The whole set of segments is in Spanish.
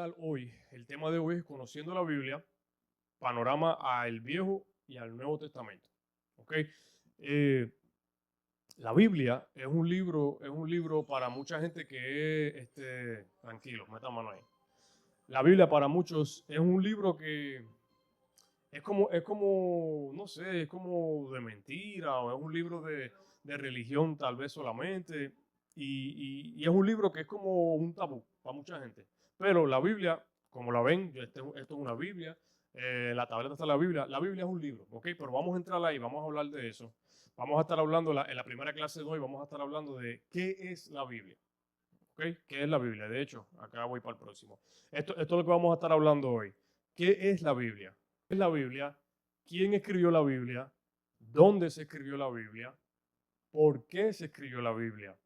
hablar hoy, el tema de hoy es conociendo la Biblia, panorama al Viejo y al Nuevo Testamento. ¿Ok? Eh, la Biblia es un libro para mucha gente que es, tranquilo, meta mano ahí. La Biblia para muchos es un libro que no sé, es como de mentira o es un libro de religión tal vez solamente. Y es un libro que es como un tabú para mucha gente. Pero la Biblia, como la ven, esto es una Biblia, la tableta está la Biblia es un libro, ¿ok? Pero vamos a entrar ahí, vamos a hablar de eso. Vamos a estar hablando en la primera clase de hoy, vamos a estar hablando de qué es la Biblia, ¿ok? ¿Qué es la Biblia? De hecho, acá voy para el próximo. Esto es lo que vamos a estar hablando hoy. ¿Qué es la Biblia? ¿Qué es la Biblia? ¿Quién escribió la Biblia? ¿Dónde se escribió la Biblia? ¿Por qué se escribió la Biblia?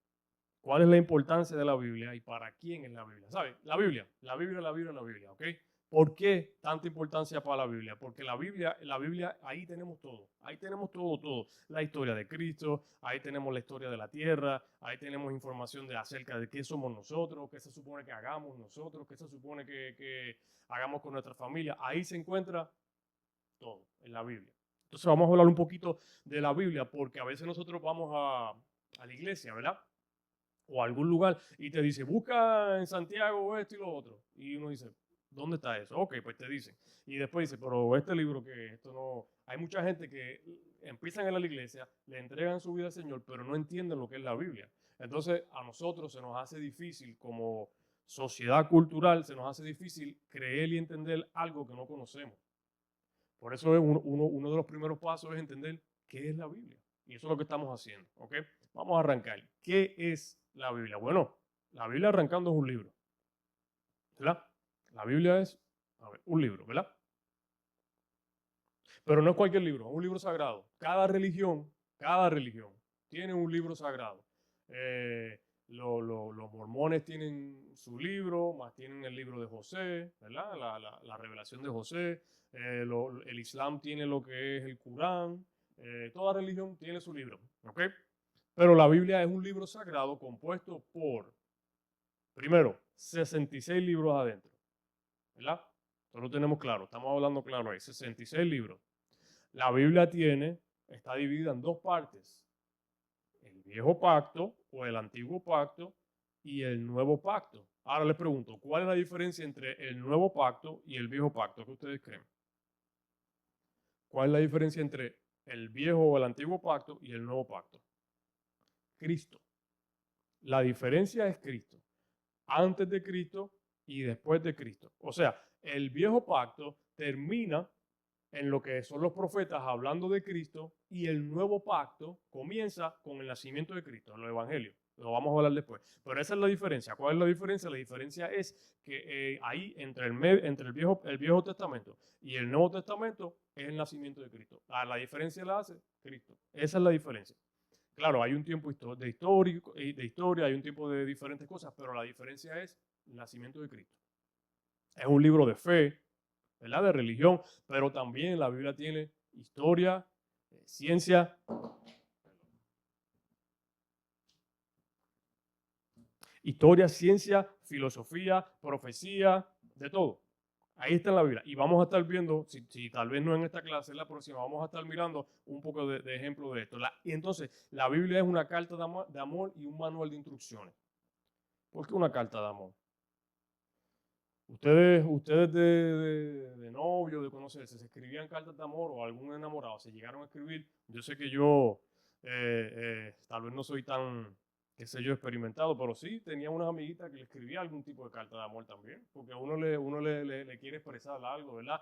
¿Cuál es la importancia de la Biblia y para quién es la Biblia? ¿Sabe? La Biblia, ¿ok? ¿Por qué tanta importancia para la Biblia? Porque la Biblia, ahí tenemos todo. Ahí tenemos todo, todo. La historia de Cristo, ahí tenemos la historia de la tierra, ahí tenemos información acerca de qué somos nosotros, qué se supone que hagamos nosotros, qué se supone que hagamos con nuestra familia. Ahí se encuentra todo en la Biblia. Entonces vamos a hablar un poquito de la Biblia porque a veces nosotros vamos a la iglesia, ¿verdad? O a algún lugar y te dice, busca en Santiago esto y lo otro. Y uno dice, ¿dónde está eso? Ok, pues te dicen. Y después dice, pero este libro que esto no... Hay mucha gente que empiezan a ir a la iglesia, le entregan su vida al Señor, pero no entienden lo que es la Biblia. Entonces a nosotros se nos hace difícil como sociedad cultural, se nos hace difícil creer y entender algo que no conocemos. Por eso es uno de los primeros pasos es entender qué es la Biblia. Y eso es lo que estamos haciendo. ¿Ok? Vamos a arrancar. ¿Qué es la Biblia? Bueno, la Biblia arrancando es un libro. ¿Verdad? La Biblia es, a ver, un libro, ¿verdad? Pero no es cualquier libro, es un libro sagrado. Cada religión tiene un libro sagrado. Los mormones tienen su libro, más tienen el libro de José, ¿verdad? La revelación de José. El Islam tiene lo que es el Corán. Toda religión tiene su libro, ¿ok? Pero la Biblia es un libro sagrado compuesto por, primero, 66 libros adentro, ¿verdad? Eso lo tenemos claro, estamos hablando claro ahí, 66 libros. La Biblia está dividida en dos partes, el viejo pacto o el antiguo pacto y el nuevo pacto. Ahora les pregunto, ¿cuál es la diferencia entre el nuevo pacto y el viejo pacto? ¿Qué ustedes creen? ¿Cuál es la diferencia entre el viejo o el antiguo pacto y el nuevo pacto? Cristo. La diferencia es Cristo. Antes de Cristo y después de Cristo. O sea, el viejo pacto termina en lo que son los profetas hablando de Cristo y el nuevo pacto comienza con el nacimiento de Cristo, en los evangelios. Lo vamos a hablar después. Pero esa es la diferencia. ¿Cuál es la diferencia? La diferencia es que ahí entre el viejo Testamento y el Nuevo Testamento es el nacimiento de Cristo. La diferencia la hace Cristo. Esa es la diferencia. Claro, hay un tiempo de historia, hay un tiempo de diferentes cosas, pero la diferencia es el nacimiento de Cristo. Es un libro de fe, ¿verdad? De religión, pero también la Biblia tiene historia, ciencia, ciencia, filosofía, profecía, de todo. Ahí está en la Biblia. Y vamos a estar viendo, si tal vez no en esta clase, en la próxima, vamos a estar mirando un poco de ejemplo de esto. Y entonces, la Biblia es una carta de amor y un manual de instrucciones. ¿Por qué una carta de amor? Ustedes de novio, de conocerse, se escribían cartas de amor o algún enamorado, se llegaron a escribir. Yo sé que yo tal vez no soy tan, qué sé yo, experimentado, pero sí tenía unas amiguitas que le escribía algún tipo de carta de amor también, porque uno le quiere expresar algo, ¿verdad?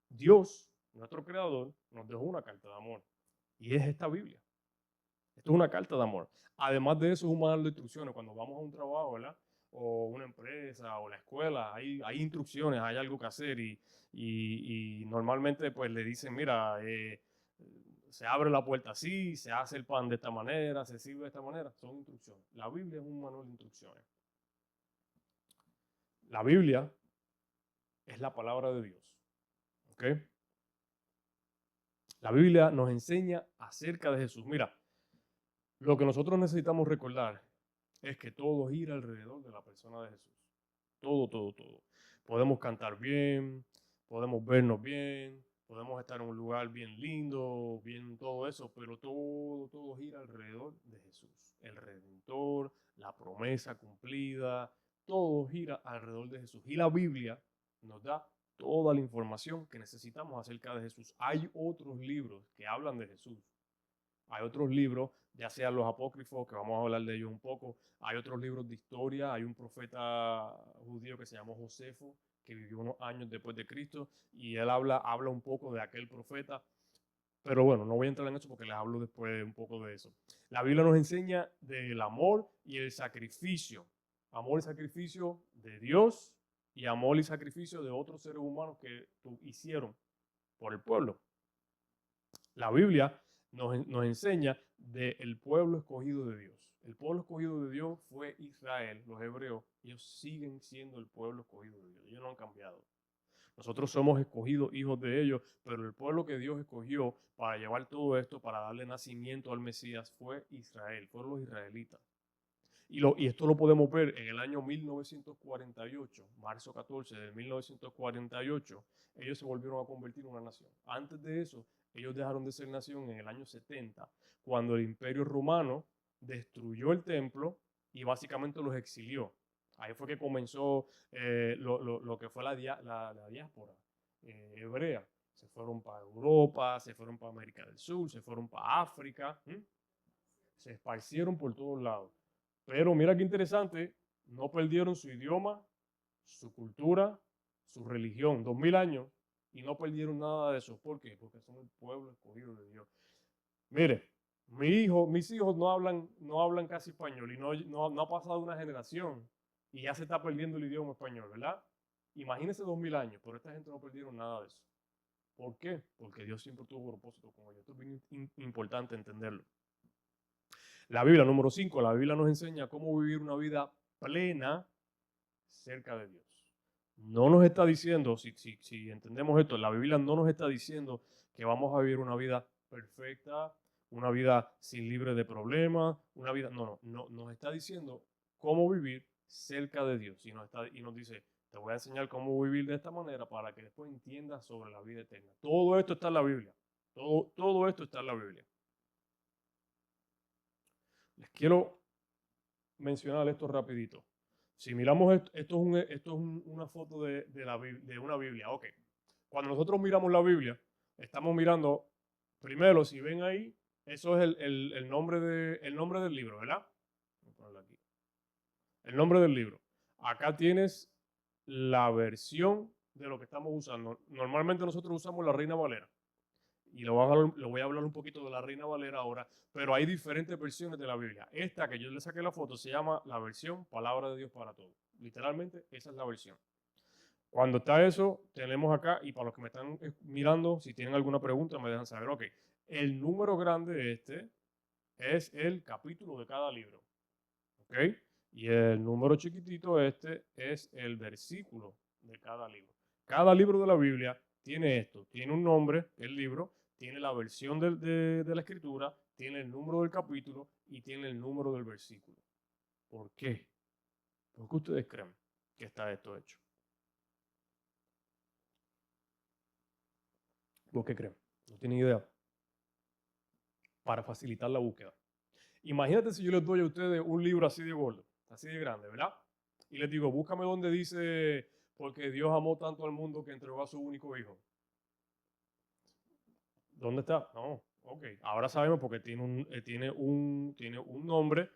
Dios, nuestro creador, nos dejó una carta de amor y es esta Biblia. Esto es una carta de amor. Además de eso, es un manual de instrucciones. Cuando vamos a un trabajo, ¿verdad? O una empresa o la escuela, hay instrucciones, hay algo que hacer y normalmente pues le dicen, mira, se abre la puerta así, se hace el pan de esta manera, se sirve de esta manera. Son instrucciones. La Biblia es un manual de instrucciones. La Biblia es la palabra de Dios. ¿Ok? La Biblia nos enseña acerca de Jesús. Mira, lo que nosotros necesitamos recordar es que todo gira alrededor de la persona de Jesús. Todo, todo, todo. Podemos cantar bien, podemos vernos bien, podemos estar en un lugar bien lindo, bien todo eso, pero todo, todo gira alrededor de Jesús, el Redentor, la promesa cumplida, todo gira alrededor de Jesús. Y la Biblia nos da toda la información que necesitamos acerca de Jesús. Hay otros libros que hablan de Jesús. Hay otros libros, ya sean los apócrifos, que vamos a hablar de ellos un poco. Hay otros libros de historia. Hay un profeta judío que se llamó Josefo, que vivió unos años después de Cristo, y él habla un poco de aquel profeta. Pero bueno, no voy a entrar en eso porque les hablo después un poco de eso. La Biblia nos enseña del amor y el sacrificio. Amor y sacrificio de Dios y amor y sacrificio de otros seres humanos que hicieron por el pueblo. La Biblia nos enseña del pueblo escogido de Dios. El pueblo escogido de Dios fue Israel, los hebreos. Ellos siguen siendo el pueblo escogido de Dios. Ellos no han cambiado. Nosotros somos escogidos hijos de ellos, pero el pueblo que Dios escogió para llevar todo esto, para darle nacimiento al Mesías, fue Israel, fueron los israelitas. Y esto lo podemos ver en el año 1948, marzo 14 de 1948, ellos se volvieron a convertir en una nación. Antes de eso, ellos dejaron de ser nación en el año 70, cuando el Imperio Romano destruyó el templo y básicamente los exilió. Ahí fue que comenzó lo que fue la diáspora hebrea. Se fueron para Europa, se fueron para América del Sur, se fueron para África, se esparcieron por todos lados. Pero mira qué interesante, no perdieron su idioma, su cultura, su religión, 2000 años, y no perdieron nada de eso. ¿Por qué? Porque son el pueblo escogido de Dios. Mire, mis hijos no hablan casi español y no ha pasado una generación y ya se está perdiendo el idioma español, ¿verdad? Imagínense 2000 años, pero esta gente no perdieron nada de eso. ¿Por qué? Porque Dios siempre tuvo propósito con ellos. Esto es bien importante entenderlo. La Biblia, número 5, la Biblia nos enseña cómo vivir una vida plena cerca de Dios. No nos está diciendo, si entendemos esto, la Biblia no nos está diciendo que vamos a vivir una vida perfecta, una vida sin libre de problemas, una vida, no, nos está diciendo cómo vivir cerca de Dios. Y nos dice, te voy a enseñar cómo vivir de esta manera para que después entiendas sobre la vida eterna. Todo esto está en la Biblia. Todo esto está en la Biblia. Les quiero mencionar esto rapidito. Si miramos esto es una foto de una Biblia. Ok. Cuando nosotros miramos la Biblia, estamos mirando, primero, si ven ahí, eso es el nombre del libro, ¿verdad? Voy a ponerlo aquí. El nombre del libro. Acá tienes la versión de lo que estamos usando. Normalmente nosotros usamos la Reina Valera. Y lo voy a hablar un poquito de la Reina Valera ahora, pero hay diferentes versiones de la Biblia. Esta que yo le saqué la foto se llama la versión Palabra de Dios para Todos. Literalmente, esa es la versión. Cuando está eso, tenemos acá, y para los que me están mirando, si tienen alguna pregunta, me dejan saber. Ok, el número grande es el capítulo de cada libro. Ok, y el número chiquitito es el versículo de cada libro. Cada libro de la Biblia tiene esto, tiene un nombre, el libro, tiene la versión de la escritura, tiene el número del capítulo y tiene el número del versículo. ¿Por qué? ¿Por qué ustedes creen que está esto hecho? ¿Por qué creen? No tienen idea. Para facilitar la búsqueda. Imagínate si yo les doy a ustedes un libro así de gordo, así de grande, ¿verdad? Y les digo, búscame donde dice, porque Dios amó tanto al mundo que entregó a su único hijo. ¿Dónde está? No, ok. Ahora sabemos porque tiene un nombre,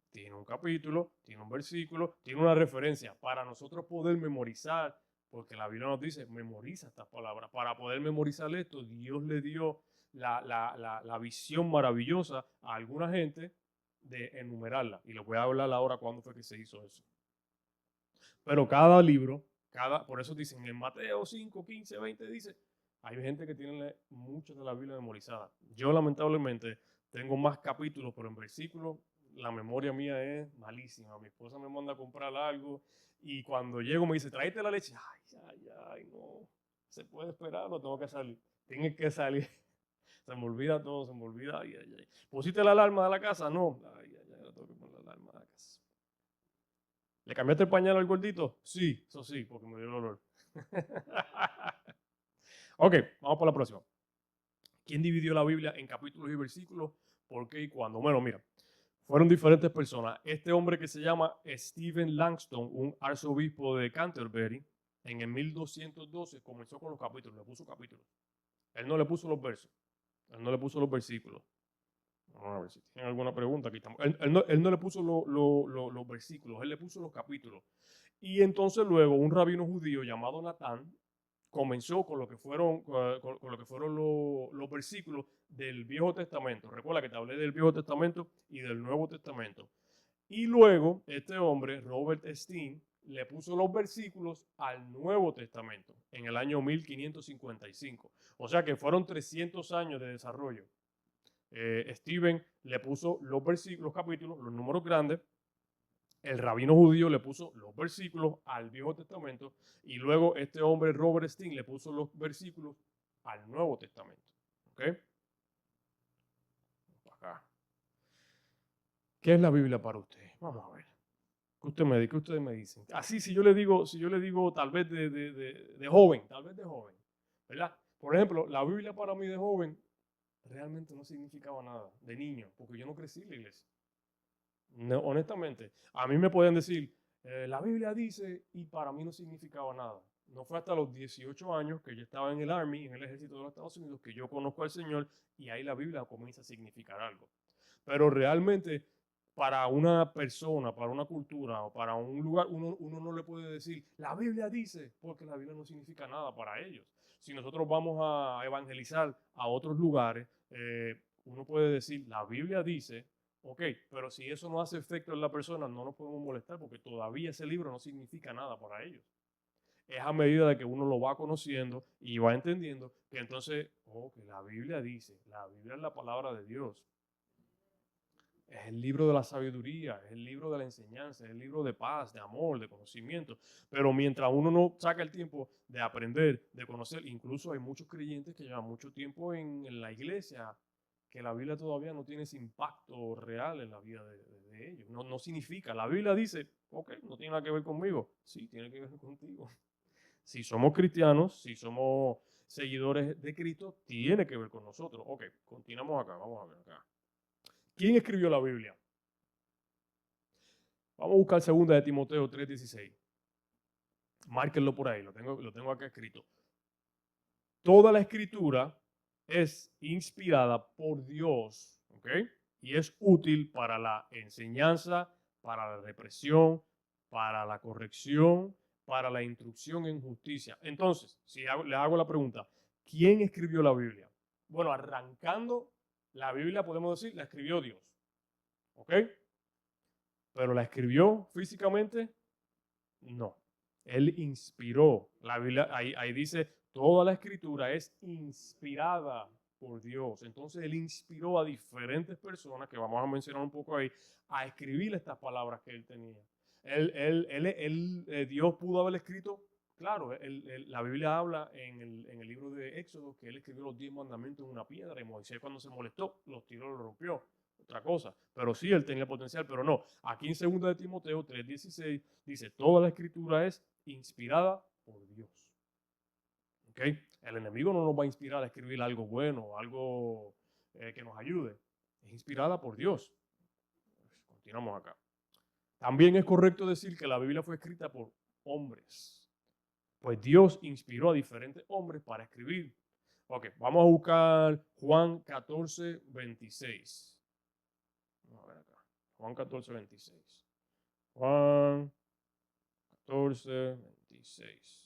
tiene un capítulo, tiene un versículo, tiene una referencia para nosotros poder memorizar, porque la Biblia nos dice, memoriza estas palabras. Para poder memorizar esto, Dios le dio la visión maravillosa a alguna gente de enumerarla. Y les voy a hablar ahora cuándo fue que se hizo eso. Pero cada libro, por eso dicen en Mateo 5, 15, 20, dice, hay gente que tiene mucho de la Biblia memorizada. Yo lamentablemente tengo más capítulos, pero en versículos la memoria mía es malísima. Mi esposa me manda a comprar algo y cuando llego me dice, tráete la leche. Ay, no. Se puede esperar, no tengo que salir. Tiene que salir. Se me olvida todo, se me olvida. Ay. ¿Pusiste la alarma de la casa? No. Ay, no tengo que poner la alarma de la casa. ¿Le cambiaste el pañal al gordito? Sí, eso sí, porque me dio dolor. Ok, vamos por la próxima. ¿Quién dividió la Biblia en capítulos y versículos? ¿Por qué y cuándo? Bueno, mira, fueron diferentes personas. Este hombre que se llama Stephen Langston, un arzobispo de Canterbury, en el 1212 comenzó con los capítulos, le puso capítulos. Él no le puso los versos, él no le puso los versículos. Vamos a ver si tienen alguna pregunta. Aquí estamos. Él no le puso los versículos, él le puso los capítulos. Y entonces luego un rabino judío llamado Natán comenzó con lo que fueron, con lo que fueron los versículos del Viejo Testamento. Recuerda que te hablé del Viejo Testamento y del Nuevo Testamento. Y luego este hombre, Robert Steen, le puso los versículos al Nuevo Testamento en el año 1555. O sea que fueron 300 años de desarrollo. Stephen le puso los versículos, los capítulos, los números grandes. El rabino judío le puso los versículos al Viejo Testamento y luego este hombre, Robert Steen, le puso los versículos al Nuevo Testamento. ¿Ok? Acá. ¿Qué es la Biblia para usted? Vamos a ver. ¿Qué ustedes me dicen? Así, si yo le digo tal vez de joven, tal vez de joven, ¿verdad? Por ejemplo, la Biblia para mí de joven realmente no significaba nada, de niño, porque yo no crecí en la iglesia. No, honestamente, a mí me pueden decir, la Biblia dice, y para mí no significaba nada. No fue hasta los 18 años que yo estaba en el Army, en el ejército de los Estados Unidos, que yo conozco al Señor y ahí la Biblia comienza a significar algo. Pero realmente para una persona, para una cultura o para un lugar, uno no le puede decir, la Biblia dice, porque la Biblia no significa nada para ellos. Si nosotros vamos a evangelizar a otros lugares, uno puede decir, la Biblia dice, ok, pero si eso no hace efecto en la persona, no nos podemos molestar porque todavía ese libro no significa nada para ellos. Es a medida de que uno lo va conociendo y va entendiendo que entonces, que la Biblia dice, la Biblia es la palabra de Dios. Es el libro de la sabiduría, es el libro de la enseñanza, es el libro de paz, de amor, de conocimiento. Pero mientras uno no saca el tiempo de aprender, de conocer, incluso hay muchos creyentes que llevan mucho tiempo en la iglesia, que la Biblia todavía no tiene ese impacto real en la vida de ellos. No significa, la Biblia dice, ok, no tiene nada que ver conmigo. Sí, tiene que ver contigo. Si somos cristianos, si somos seguidores de Cristo, tiene que ver con nosotros. Ok, continuamos acá, vamos a ver acá. ¿Quién escribió la Biblia? Vamos a buscar 2 de Timoteo 3:16. Márquenlo por ahí, lo tengo acá escrito. Toda la escritura es inspirada por Dios, ¿ok? Y es útil para la enseñanza, para la represión, para la corrección, para la instrucción en justicia. Entonces, si le hago la pregunta, ¿quién escribió la Biblia? Bueno, arrancando la Biblia podemos decir, la escribió Dios, ¿ok? Pero la escribió físicamente, no. Él inspiró. La Biblia, ahí dice, toda la escritura es inspirada por Dios. Entonces él inspiró a diferentes personas, que vamos a mencionar un poco ahí, a escribir estas palabras que él tenía. Dios pudo haber escrito, claro, la Biblia habla en el libro de Éxodo que él escribió los 10 mandamientos en una piedra y Moisés cuando se molestó, los tiró, los rompió. Otra cosa, pero sí él tenía potencial, pero no. Aquí en 2 de Timoteo 3:16 dice, toda la escritura es inspirada por Dios. ¿Ok? El enemigo no nos va a inspirar a escribir algo bueno, algo que nos ayude. Es inspirada por Dios. Continuamos acá. También es correcto decir que la Biblia fue escrita por hombres. Pues Dios inspiró a diferentes hombres para escribir. Ok, vamos a buscar Juan 14:26. Vamos a ver acá. Juan 14:26. Juan 14:26.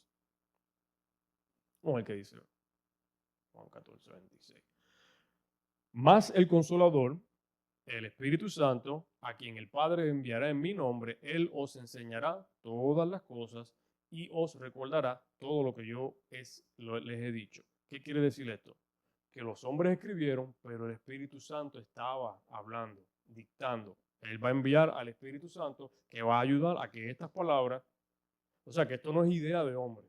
Vamos a ver qué dice Juan 14:26. Más el Consolador, el Espíritu Santo, a quien el Padre enviará en mi nombre, Él os enseñará todas las cosas y os recordará todo lo que yo les he dicho. ¿Qué quiere decir esto? Que los hombres escribieron, pero el Espíritu Santo estaba hablando, dictando. Él va a enviar al Espíritu Santo que va a ayudar a que estas palabras, o sea, que esto no es idea de hombre,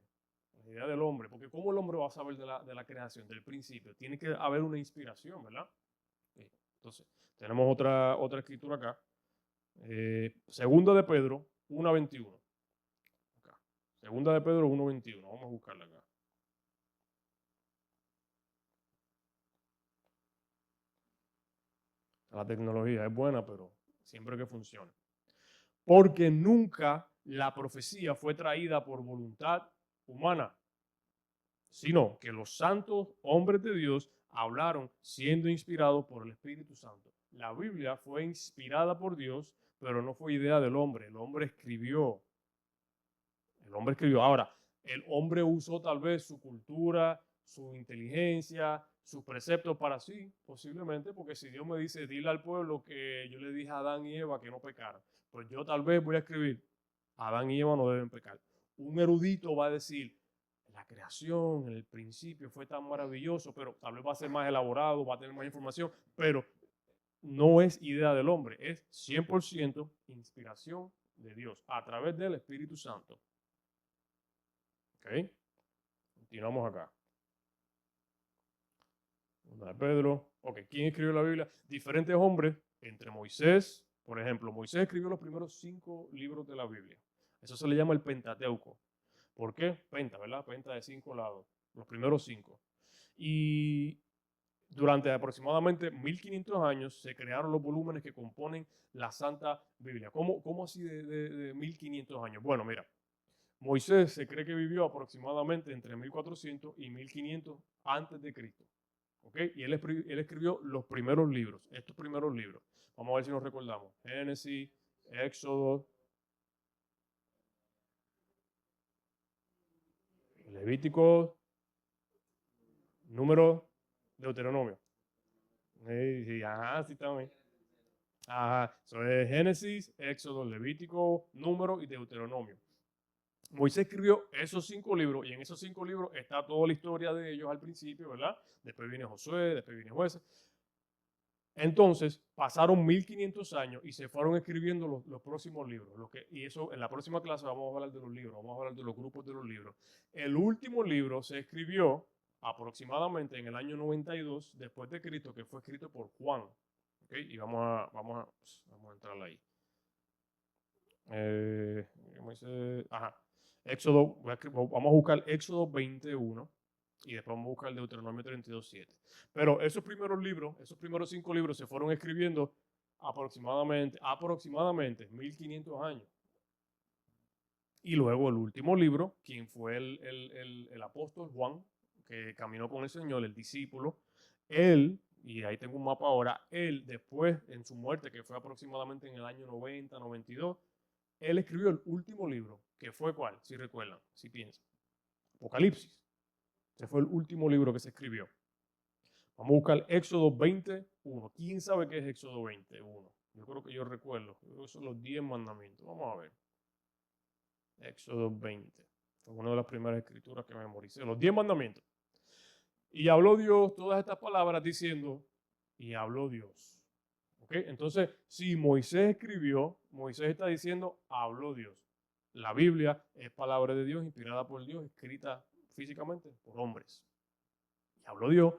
es idea del hombre, porque ¿cómo el hombre va a saber de la creación, del principio? Tiene que haber una inspiración, ¿verdad? Entonces, tenemos otra escritura acá. Segunda de Pedro 1:21. Acá. Segunda de Pedro 1:21. Vamos a buscarla acá. La tecnología es buena, pero siempre que funcione. Porque nunca la profecía fue traída por voluntad humana, sino que los santos hombres de Dios hablaron siendo inspirados por el Espíritu Santo. La Biblia fue inspirada por Dios, pero no fue idea del hombre. El hombre escribió. El hombre escribió. Ahora, el hombre usó tal vez su cultura, su inteligencia, sus preceptos para sí, posiblemente, porque si Dios me dice, dile al pueblo que yo le dije a Adán y Eva que no pecaran, pues yo tal vez voy a escribir, Adán y Eva no deben pecar. Un erudito va a decir, la creación, en el principio fue tan maravilloso, pero tal vez va a ser más elaborado, va a tener más información, pero no es idea del hombre, es 100% inspiración de Dios a través del Espíritu Santo. ¿Ok? Continuamos acá. Una de Pedro. Ok, ¿quién escribió la Biblia? Diferentes hombres, entre Moisés, por ejemplo, Moisés escribió los primeros 5 libros de la Biblia. Eso se le llama el Pentateuco. ¿Por qué? Penta, ¿verdad? Penta de 5 lados. Los primeros 5. Y durante aproximadamente 1500 años se crearon los volúmenes que componen la Santa Biblia. ¿Cómo así de 1500 años? Bueno, mira, Moisés se cree que vivió aproximadamente entre 1400 y 1500 antes de Cristo. ¿Ok? Y él escribió los primeros libros, estos primeros libros. Vamos a ver si nos recordamos. Génesis, Éxodo, Levítico, Número, Deuteronomio. Sí, ajá, sí, también. Ajá, eso es Génesis, Éxodo, Levítico, Número y Deuteronomio. Moisés escribió esos 5 libros y en esos 5 libros está toda la historia de ellos al principio, ¿verdad? Después viene Josué, después viene Jueces. Entonces pasaron 1500 años y se fueron escribiendo los próximos libros. Y eso en la próxima clase vamos a hablar de los libros, vamos a hablar de los grupos de los libros. El último libro se escribió aproximadamente en el año 92 después de Cristo, que fue escrito por Juan. ¿Okay? Y vamos a entrar ahí. Ajá. Éxodo, vamos a buscar Éxodo 21 y después vamos a buscar Deuteronomio 32:7. Pero esos primeros libros, esos primeros 5 libros se fueron escribiendo aproximadamente 1500 años. Y luego el último libro, quien fue el apóstol Juan, que caminó con el Señor, el discípulo, él, y ahí tengo un mapa ahora, él después en su muerte, que fue aproximadamente en el año 90, 92, él escribió el último libro, que fue ¿cuál? Si recuerdan, si piensan. Apocalipsis. Ese fue el último libro que se escribió. Vamos a buscar Éxodo 21. ¿Quién sabe qué es Éxodo 21? Yo creo que yo recuerdo. Yo creo que son los 10 mandamientos. Vamos a ver. Éxodo 20. Fue una de las primeras escrituras que memoricé. Los 10 mandamientos. Y habló Dios todas estas palabras diciendo, y habló Dios. ¿Ok? Entonces, si Moisés escribió, Moisés está diciendo, habló Dios. La Biblia es palabra de Dios, inspirada por Dios, escrita físicamente por hombres. Y habló Dios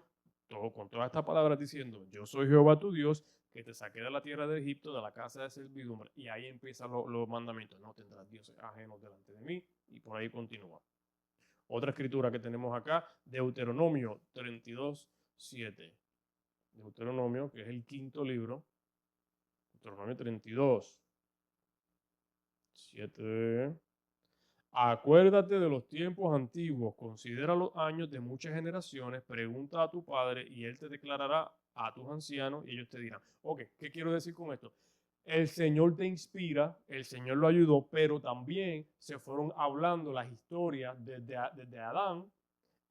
con todas estas palabras diciendo, yo soy Jehová tu Dios, que te saqué de la tierra de Egipto, de la casa de servidumbre. Y ahí empiezan los mandamientos. No tendrás dioses ajenos delante de mí. Y por ahí continúa. Otra escritura que tenemos acá, Deuteronomio 32:7. Deuteronomio, que es el 5.º libro. Deuteronomio 32:7. Acuérdate de los tiempos antiguos, considera los años de muchas generaciones, pregunta a tu padre y él te declarará a tus ancianos y ellos te dirán. Ok, ¿qué quiero decir con esto? El Señor te inspira, el Señor lo ayudó, pero también se fueron hablando las historias desde Adán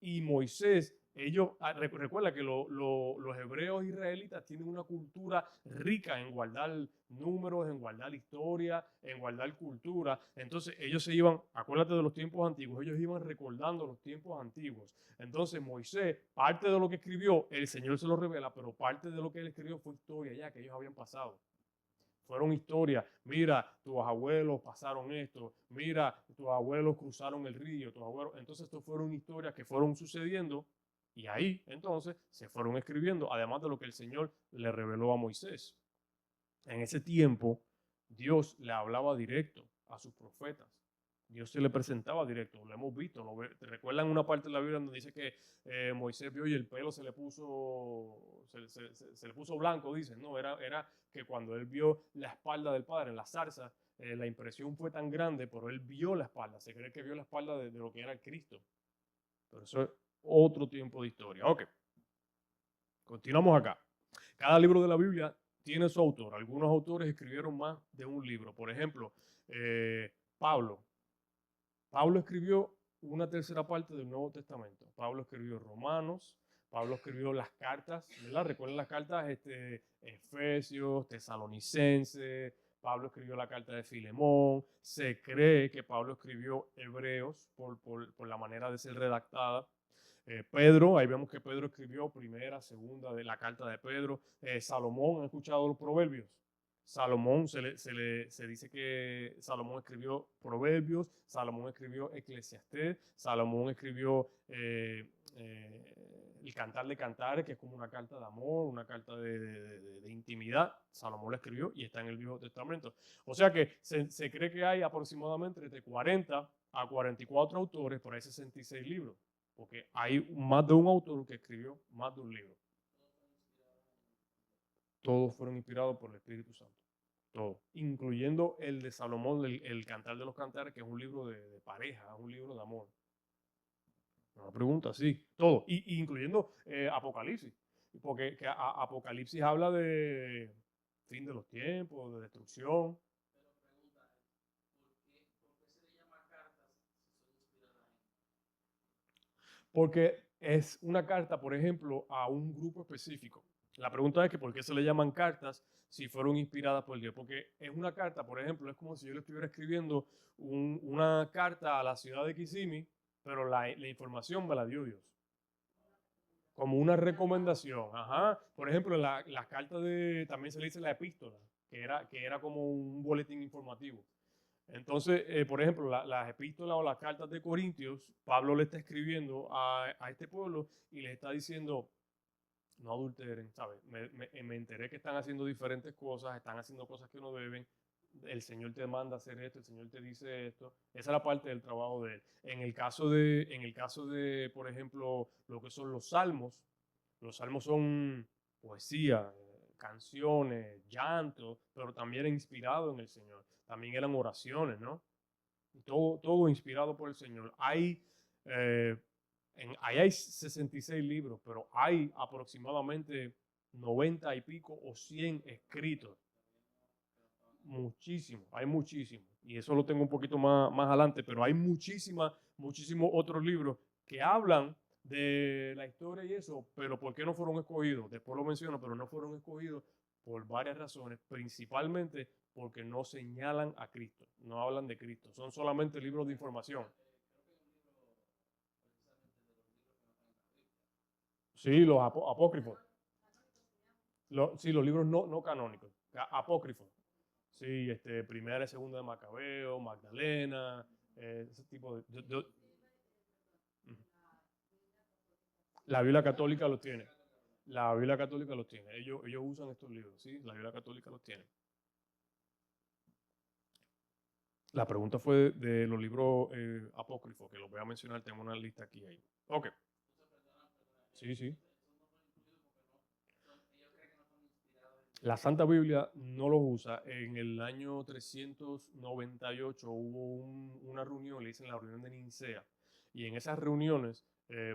y Moisés. Ellos, recuerda que los hebreos israelitas tienen una cultura rica en guardar números, en guardar historia, en guardar cultura. Entonces ellos se iban, acuérdate de los tiempos antiguos, ellos iban recordando los tiempos antiguos. Entonces Moisés, parte de lo que escribió, el Señor se lo revela, pero parte de lo que él escribió fue historia ya que ellos habían pasado. Fueron historias. Mira, tus abuelos pasaron esto. Mira, tus abuelos cruzaron el río. Tus abuelos. Entonces, esto fueron historias que fueron sucediendo y ahí, entonces, se fueron escribiendo, además de lo que el Señor le reveló a Moisés. En ese tiempo, Dios le hablaba directo a sus profetas. Dios se le presentaba directo, lo hemos visto. ¿Te recuerdan una parte de la Biblia donde dice que Moisés vio y el pelo se le puso blanco? Dicen, no, era que cuando él vio la espalda del Padre en la zarza, la impresión fue tan grande, pero él vio la espalda, se cree que vio la espalda de lo que era el Cristo. Pero eso es otro tiempo de historia. Ok, continuamos acá. Cada libro de la Biblia tiene su autor. Algunos autores escribieron más de un libro. Por ejemplo, Pablo. Pablo escribió una tercera parte del Nuevo Testamento. Pablo escribió Romanos, Pablo escribió las cartas, ¿verdad? Recuerden las cartas Efesios, Tesalonicenses, Pablo escribió la carta de Filemón, se cree que Pablo escribió Hebreos por la manera de ser redactada. Pedro, ahí vemos que Pedro escribió primera, segunda de la carta de Pedro. Salomón, ¿han escuchado los proverbios? Salomón, se dice que Salomón escribió Proverbios, Salomón escribió Eclesiastés, Salomón escribió el Cantar de Cantares, que es como una carta de amor, una carta de intimidad. Salomón la escribió y está en el Viejo Testamento. O sea que se cree que hay aproximadamente entre 40 a 44 autores, por ahí 66 libros, porque hay más de un autor que escribió más de un libro. Todos fueron inspirados por el Espíritu Santo. Todos. Incluyendo el de Salomón, el Cantar de los Cantares, que es un libro de pareja, es un libro de amor. Una pregunta, sí. Todo. Y incluyendo Apocalipsis. Porque Apocalipsis habla de fin de los tiempos, de destrucción. Porque es una carta, por ejemplo, a un grupo específico. La pregunta es que ¿por qué se le llaman cartas si fueron inspiradas por Dios? Porque es una carta, por ejemplo, es como si yo le estuviera escribiendo una carta a la ciudad de Kissimmee, pero la información me la dio Dios. Como una recomendación. Ajá. Por ejemplo, las cartas también se le dice la epístola, que era como un boletín informativo. Entonces, por ejemplo, las epístolas o las cartas de Corintios, Pablo le está escribiendo a este pueblo y les está diciendo, no adulteren, ¿sabes? Me enteré que están haciendo diferentes cosas, están haciendo cosas que no deben, el Señor te manda a hacer esto, el Señor te dice esto. Esa es la parte del trabajo de él. En el caso de, por ejemplo, lo que son los salmos son poesía, canciones, llanto, pero también inspirado en el Señor. También eran oraciones, ¿no? Todo inspirado por el Señor. Ahí hay 66 libros, pero hay aproximadamente 90 y pico o 100 escritos. Muchísimo, hay muchísimo. Y eso lo tengo un poquito más adelante, pero hay muchísimos otros libros que hablan de la historia y eso, pero ¿por qué no fueron escogidos? Después lo menciono, pero no fueron escogidos por varias razones, principalmente porque no señalan a Cristo, no hablan de Cristo, son solamente libros de información. Sí, los apócrifos. Sí, los libros no canónicos, apócrifos. Sí, primera y segunda de Macabeo, Magdalena, ese tipo de. La Biblia católica los tiene. La Biblia católica los tiene. Ellos usan estos libros, ¿sí? La Biblia católica los tiene. La pregunta fue de los libros apócrifos, que los voy a mencionar, tengo una lista aquí ahí. Ok. Sí, sí. La Santa Biblia no los usa. En el año 398 hubo una reunión, le dicen la reunión de Nicea, y en esas reuniones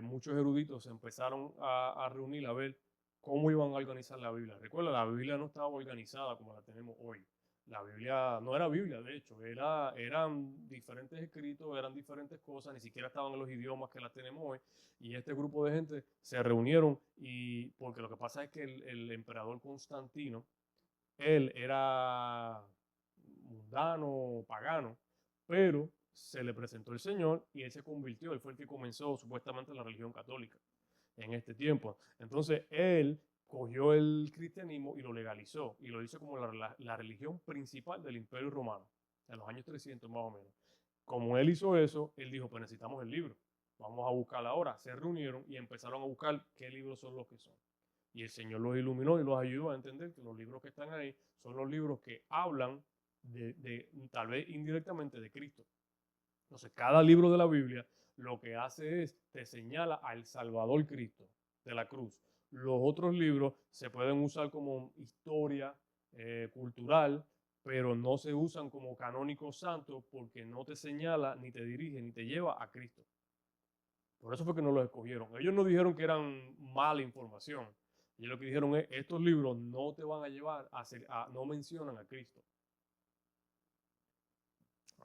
muchos eruditos se empezaron a reunir a ver cómo iban a organizar la Biblia. Recuerda, la Biblia no estaba organizada como la tenemos hoy. La Biblia no era Biblia, de hecho, eran diferentes escritos, eran diferentes cosas, ni siquiera estaban en los idiomas que las tenemos hoy. Y este grupo de gente se reunieron porque lo que pasa es que el emperador Constantino, él era mundano, pagano, pero se le presentó el Señor y él se convirtió, él fue el que comenzó supuestamente la religión católica en este tiempo. Entonces él cogió el cristianismo y lo legalizó y lo hizo como la religión principal del Imperio Romano, en los años 300 más o menos. Como él hizo eso, él dijo, pues necesitamos el libro, vamos a buscar ahora. Se reunieron y empezaron a buscar qué libros son los que son. Y el Señor los iluminó y los ayudó a entender que los libros que están ahí son los libros que hablan tal vez indirectamente de Cristo. Entonces, cada libro de la Biblia lo que hace es te señala al Salvador Cristo de la cruz. Los otros libros se pueden usar como historia cultural, pero no se usan como canónicos santos porque no te señala, ni te dirige, ni te lleva a Cristo. Por eso fue que no los escogieron. Ellos no dijeron que eran mala información. Ellos lo que dijeron es, estos libros no te van a llevar no mencionan a Cristo.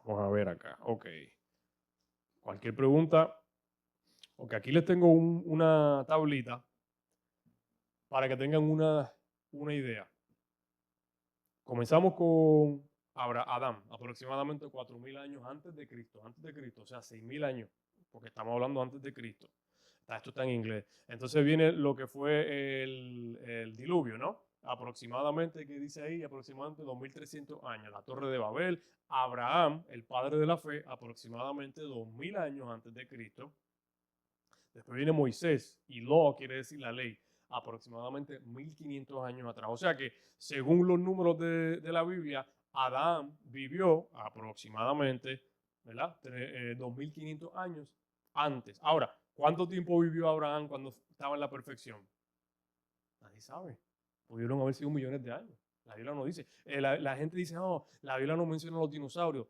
Vamos a ver acá. Ok. Cualquier pregunta. Ok, aquí les tengo una tablita para que tengan una idea. Comenzamos con Adán, aproximadamente 4.000 años antes de Cristo, o sea, 6.000 años, porque estamos hablando antes de Cristo. Esto está en inglés. Entonces viene lo que fue el diluvio, ¿no? Aproximadamente, ¿qué dice ahí? Aproximadamente 2.300 años. La Torre de Babel, Abraham, el padre de la fe, aproximadamente 2.000 años antes de Cristo. Después viene Moisés, y law quiere decir la ley, aproximadamente 1.500 años atrás. O sea que, según los números de la Biblia, Adán vivió aproximadamente, ¿verdad? 2.500 años antes. Ahora, ¿cuánto tiempo vivió Abraham cuando estaba en la perfección? Nadie sabe. Pudieron haber sido millones de años. La Biblia no dice. La gente dice, no, la Biblia no menciona los dinosaurios.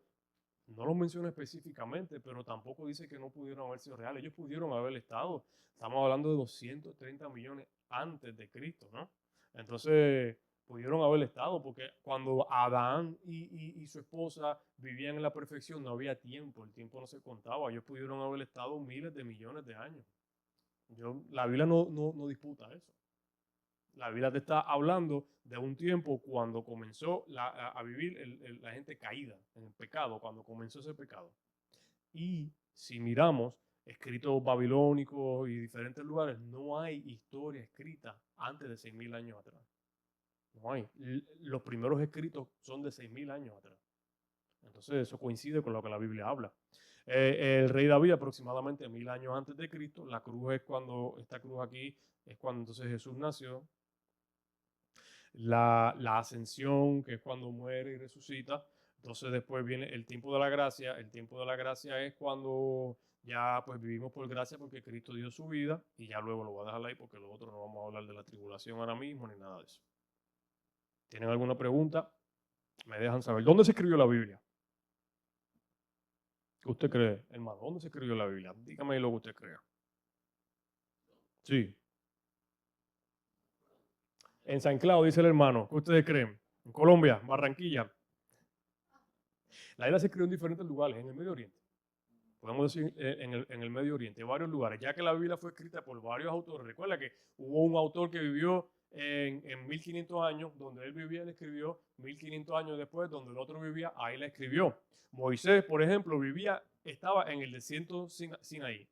No lo menciona específicamente, pero tampoco dice que no pudieron haber sido reales. Ellos pudieron haber estado. Estamos hablando de 230 millones antes de Cristo, ¿no? Entonces, pudieron haber estado, porque cuando Adán y su esposa vivían en la perfección, no había tiempo, el tiempo no se contaba. Ellos pudieron haber estado miles de millones de años. La Biblia no disputa eso. La Biblia te está hablando de un tiempo cuando comenzó a vivir la gente caída en el pecado, cuando comenzó ese pecado. Y si miramos escritos babilónicos y diferentes lugares, no hay historia escrita antes de 6.000 años atrás. No hay. Los primeros escritos son de 6.000 años atrás. Entonces eso coincide con lo que la Biblia habla. El rey David aproximadamente 1.000 años antes de Cristo. La cruz es esta cruz aquí es cuando entonces Jesús nació. La ascensión, que es cuando muere y resucita. Entonces después viene el tiempo de la gracia. El tiempo de la gracia es cuando ya pues vivimos por gracia porque Cristo dio su vida, y ya luego lo voy a dejar ahí porque lo otro no vamos a hablar de la tribulación ahora mismo ni nada de eso. ¿Tienen alguna pregunta? Me dejan saber. ¿Dónde se escribió la Biblia? ¿Qué usted cree, hermano? ¿Dónde se escribió la Biblia? Dígame lo que usted crea. Sí. En San Clau, dice el hermano. ¿Qué ustedes creen? En Colombia, Barranquilla. La Biblia se escribió en diferentes lugares, en el Medio Oriente. Podemos decir en el Medio Oriente, varios lugares, ya que la Biblia fue escrita por varios autores. Recuerda que hubo un autor que vivió en 1500 años, donde él vivía, él escribió 1500 años después, donde el otro vivía, ahí la escribió. Moisés, por ejemplo, estaba en el desierto Sinaí.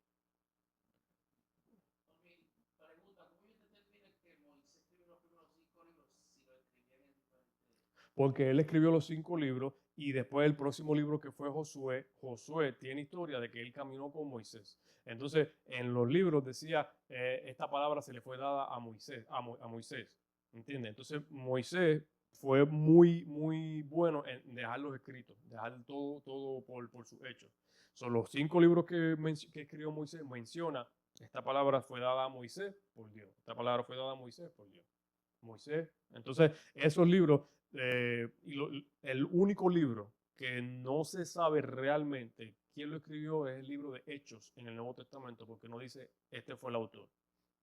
Porque él escribió los 5 libros y después el próximo libro que fue Josué tiene historia de que él caminó con Moisés. Entonces, en los libros decía, esta palabra se le fue dada a Moisés, ¿entiendes? Entonces, Moisés fue muy, muy bueno en dejarlos escritos, dejar todo por sus hechos. Son los 5 libros que escribió Moisés, menciona, esta palabra fue dada a Moisés por Dios. Esta palabra fue dada a Moisés por Dios. Moisés. Entonces, esos libros, el único libro que no se sabe realmente quién lo escribió es el libro de Hechos en el Nuevo Testamento, porque no dice este fue el autor.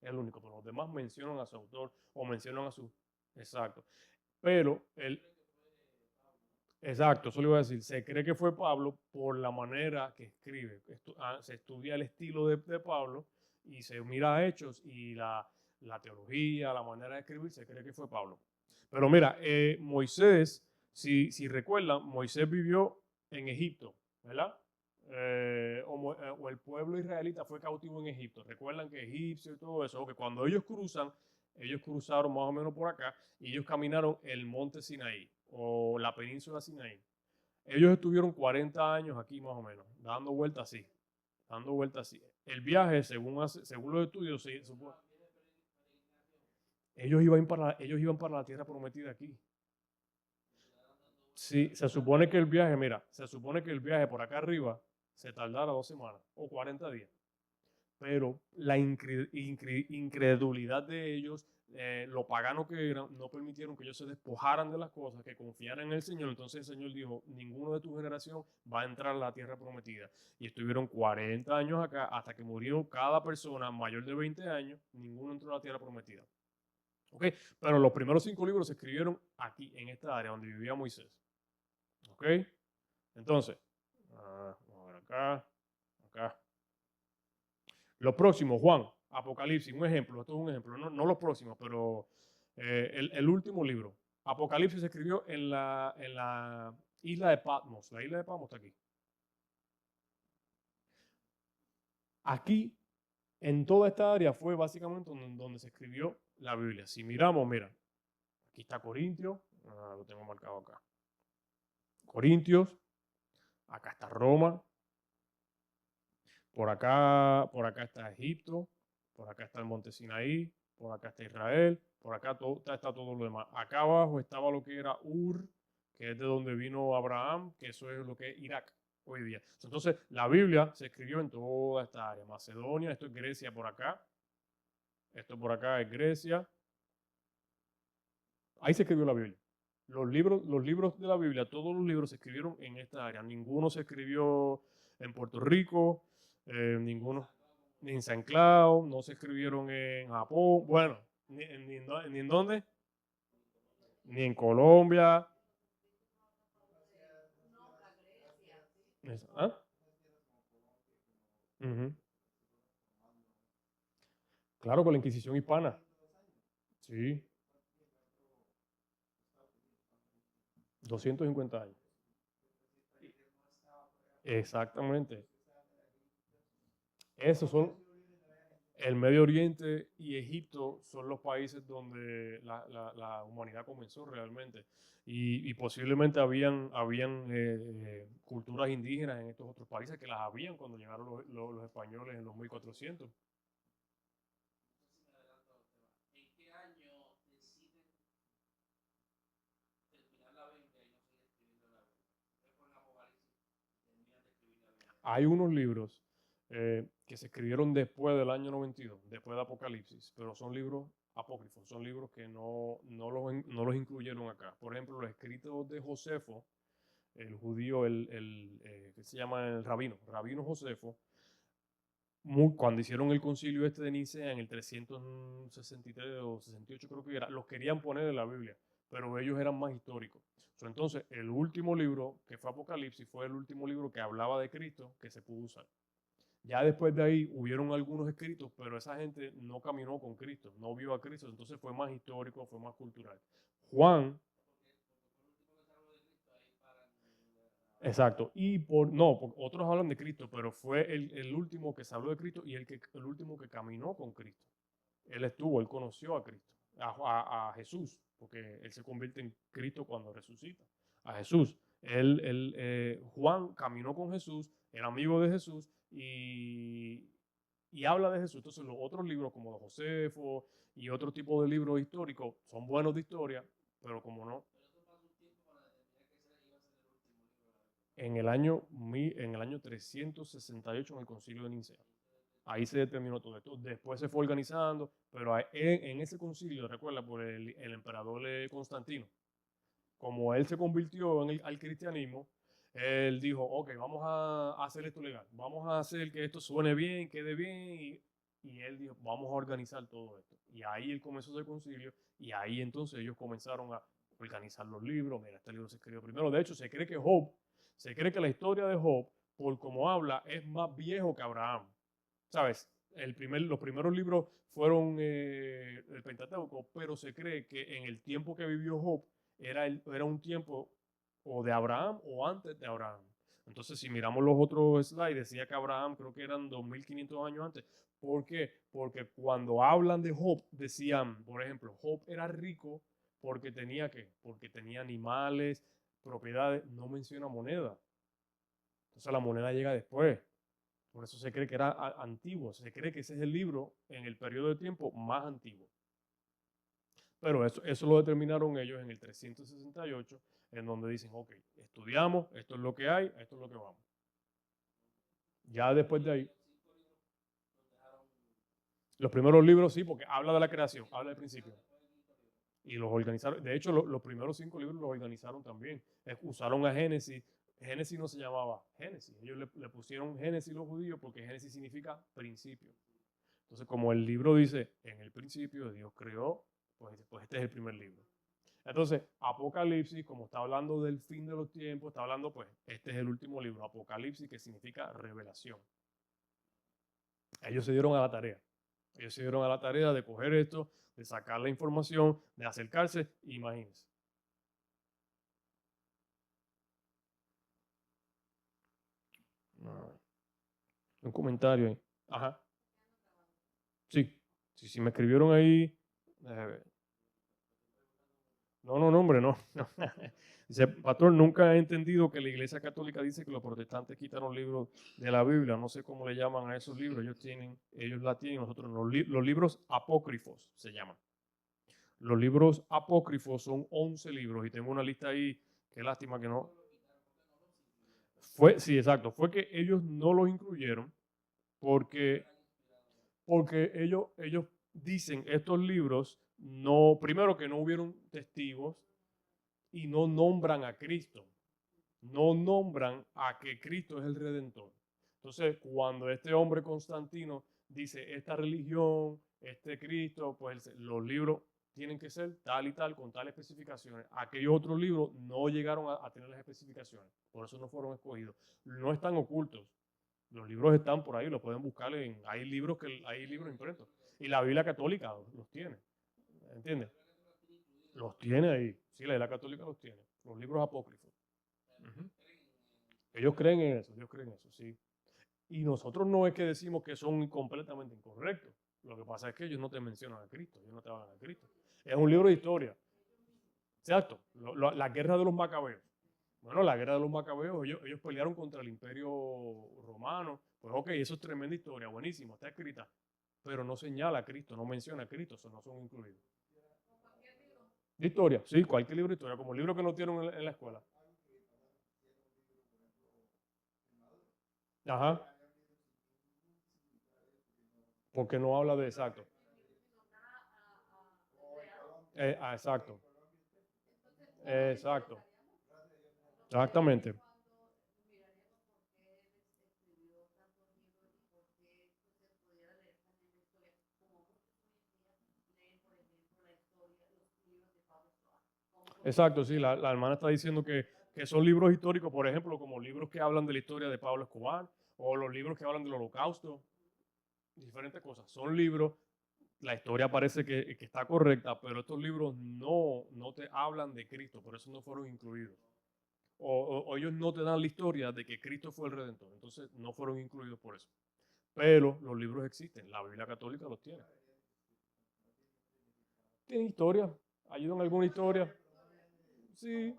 Es el único, pero los demás mencionan a su autor o mencionan a su... Exacto. Pero exacto, eso le iba a decir. Se cree que fue Pablo por la manera que escribe. Se estudia el estilo de Pablo y se mira a Hechos y la teología, la manera de escribir, se cree que fue Pablo. Pero mira, Moisés, si recuerdan, Moisés vivió en Egipto, ¿verdad? O el pueblo israelita fue cautivo en Egipto. Recuerdan que egipcio y todo eso, que cuando ellos cruzaron más o menos por acá y ellos caminaron el monte Sinaí o la península Sinaí. Ellos estuvieron 40 años aquí más o menos, dando vueltas así. El viaje, según los estudios, ellos iban para la tierra prometida aquí. Sí, se supone que el viaje, mira, se supone que el viaje por acá arriba se tardara 2 semanas o 40 días. Pero la incredulidad de ellos, lo pagano que eran, no permitieron que ellos se despojaran de las cosas, que confiaran en el Señor. Entonces el Señor dijo, ninguno de tu generación va a entrar a la tierra prometida. Y estuvieron 40 años acá hasta que murió cada persona mayor de 20 años, ninguno entró a la tierra prometida. ¿Ok? Pero los primeros 5 libros se escribieron aquí, en esta área donde vivía Moisés. ¿Ok? Entonces, vamos a ver acá, acá. Los próximos, Juan, Apocalipsis, un ejemplo, esto es un ejemplo, no los próximos, pero el último libro. Apocalipsis se escribió en la isla de Patmos. La isla de Patmos está aquí. Aquí, en toda esta área, fue básicamente donde se escribió la Biblia. Si miramos, mira, aquí está Corintios, lo tengo marcado acá. Corintios, acá está Roma, por acá está Egipto, por acá está el monte Sinaí, por acá está Israel, por acá está todo lo demás. Acá abajo estaba lo que era Ur, que es de donde vino Abraham, que eso es lo que es Irak hoy día. Entonces, la Biblia se escribió en toda esta área. Macedonia, esto es Grecia por acá, esto por acá es Grecia. Ahí se escribió la Biblia. Los libros de la Biblia, todos los libros se escribieron en esta área. Ninguno se escribió en Puerto Rico, ninguno, ni en San Cloud, no se escribieron en Japón, bueno, ni en dónde, ni en Colombia. ¿Ah? Ujú. Claro, con la Inquisición hispana. Sí, 250 años. Exactamente. Esos son, el Medio Oriente y Egipto son los países donde la humanidad comenzó realmente. Y posiblemente habían culturas indígenas en estos otros países que las habían cuando llegaron los españoles en los 1400. Hay unos libros que se escribieron después del año 92, después de Apocalipsis, pero son libros apócrifos, son libros que no los incluyeron acá. Por ejemplo, los escritos de Josefo, el judío, que se llama el rabino Josefo, cuando hicieron el concilio este de Nicea en el 363 o 68 creo que era, los querían poner en la Biblia, pero ellos eran más históricos. Entonces, el último libro, que fue Apocalipsis, fue el último libro que hablaba de Cristo que se pudo usar. Ya después de ahí hubieron algunos escritos, pero esa gente no caminó con Cristo, no vio a Cristo, entonces fue más histórico, fue más cultural. Juan, exacto, no, otros hablan de Cristo, pero fue el último que se habló de Cristo y el último que caminó con Cristo. Él conoció a Cristo, a Jesús, porque él se convierte en Cristo cuando resucita, a Jesús. Juan caminó con Jesús, era amigo de Jesús y habla de Jesús. Entonces los otros libros como de Josefo y otro tipo de libros históricos son buenos de historia, pero como no, en el año 368 en el concilio de Nicea. Ahí se determinó todo esto. Después se fue organizando, pero en ese concilio, recuerda, por el emperador Constantino, como él se convirtió al cristianismo, él dijo, ok, vamos a hacer esto legal, vamos a hacer que esto suene bien, quede bien, y él dijo, vamos a organizar todo esto. Y ahí él comenzó ese concilio, y ahí entonces ellos comenzaron a organizar los libros. Mira, este libro se escribió primero. De hecho, se cree que la historia de Job, por como habla, es más viejo que Abraham. ¿Sabes? Los primeros libros fueron el Pentateuco, pero se cree que en el tiempo que vivió Job era un tiempo o de Abraham o antes de Abraham. Entonces, si miramos los otros slides, decía que Abraham creo que eran 2500 años antes. ¿Por qué? Porque cuando hablan de Job, decían, por ejemplo, Job era rico porque tenía ¿qué? Porque tenía animales, propiedades, no menciona moneda. Entonces la moneda llega después. Por eso se cree que era antiguo, se cree que ese es el libro en el periodo de tiempo más antiguo. Pero eso lo determinaron ellos en el 368. en donde dicen, ok, estudiamos, esto es lo que hay, esto es lo que vamos. Ya después de ahí, los primeros libros sí, porque habla de la creación, habla del principio. Y los organizaron, de hecho, los primeros 5 libros los organizaron también. Usaron a Génesis. Génesis no se llamaba Génesis, ellos le pusieron Génesis los judíos porque Génesis significa principio. Entonces, como el libro dice, en el principio Dios creó, pues este es el primer libro. Entonces, Apocalipsis, como está hablando del fin de los tiempos, está hablando, pues, este es el último libro, Apocalipsis, que significa revelación. Ellos se dieron a la tarea. Ellos se dieron a la tarea de coger esto, de sacar la información, de acercarse, imagínense. Un comentario ahí. Ajá. Sí. Sí, me escribieron ahí. No, hombre, no. Dice, pastor, nunca he entendido que la Iglesia Católica dice que los protestantes quitaron libros de la Biblia. No sé cómo le llaman a esos libros. Ellos la tienen, nosotros no. Los libros apócrifos se llaman. Los libros apócrifos son 11 libros y tengo una lista ahí. Qué lástima que no. Sí, exacto. Fue que ellos no los incluyeron porque ellos dicen estos libros, no, primero que no hubieron testigos y no nombran a Cristo, no nombran a que Cristo es el Redentor. Entonces, cuando este hombre Constantino dice esta religión, este Cristo, pues los libros tienen que ser tal y tal, con tales especificaciones. Aquellos otros libros no llegaron a tener las especificaciones, por eso no fueron escogidos. No están ocultos, los libros están por ahí, los pueden buscar hay libros impresos. Y la Biblia católica los tiene, ¿entiendes? Los tiene ahí. Sí, la Biblia católica los tiene. Los libros apócrifos. Ujú. Ellos creen eso, sí. Y nosotros no es que decimos que son completamente incorrectos. Lo que pasa es que ellos no te mencionan a Cristo, ellos no te hablan a Cristo. Es un libro de historia. Exacto. La guerra de los macabeos. Bueno, la guerra de los macabeos, ellos pelearon contra el imperio romano. Pues ok, eso es tremenda historia, buenísimo, está escrita. Pero no señala a Cristo, no menciona a Cristo, eso no son incluidos. De historia, sí, cualquier libro de historia, como el libro que nos dieron en la escuela. Ajá, porque no habla de exacto. Exacto. Exacto. Exactamente. Exacto, sí, la hermana está diciendo que son libros históricos, por ejemplo, como libros que hablan de la historia de Pablo Escobar o los libros que hablan del Holocausto, diferentes cosas. Son libros, la historia parece que está correcta, pero estos libros no te hablan de Cristo, por eso no fueron incluidos. O ellos no te dan la historia de que Cristo fue el Redentor, entonces no fueron incluidos por eso. Pero los libros existen, la Biblia católica los tiene. ¿Tienen historia? ¿Ayudan alguna historia? Sí,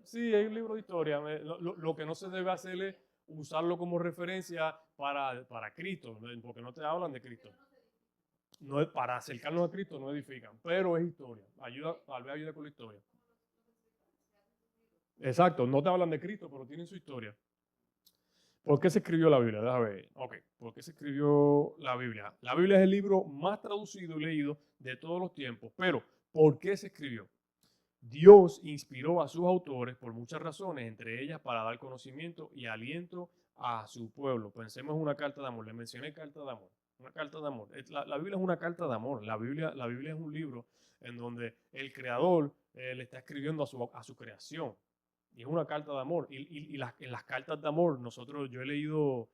sí, hay un libro de historia. Lo que no se debe hacer es usarlo como referencia para Cristo, porque no te hablan de Cristo. No es para acercarnos a Cristo, no edifican, pero es historia. Tal vez ayuda con la historia. Exacto, no te hablan de Cristo, pero tienen su historia. ¿Por qué se escribió la Biblia? Déjame ver. Ok, ¿por qué se escribió la Biblia? La Biblia es el libro más traducido y leído de todos los tiempos, pero ¿por qué se escribió? Dios inspiró a sus autores por muchas razones, entre ellas para dar conocimiento y aliento a su pueblo. Pensemos en una carta de amor. Le mencioné carta de amor. Una carta de amor. La Biblia es una carta de amor. La Biblia es un libro en donde el creador le está escribiendo a su creación. Y es una carta de amor. En las cartas de amor, yo he leído,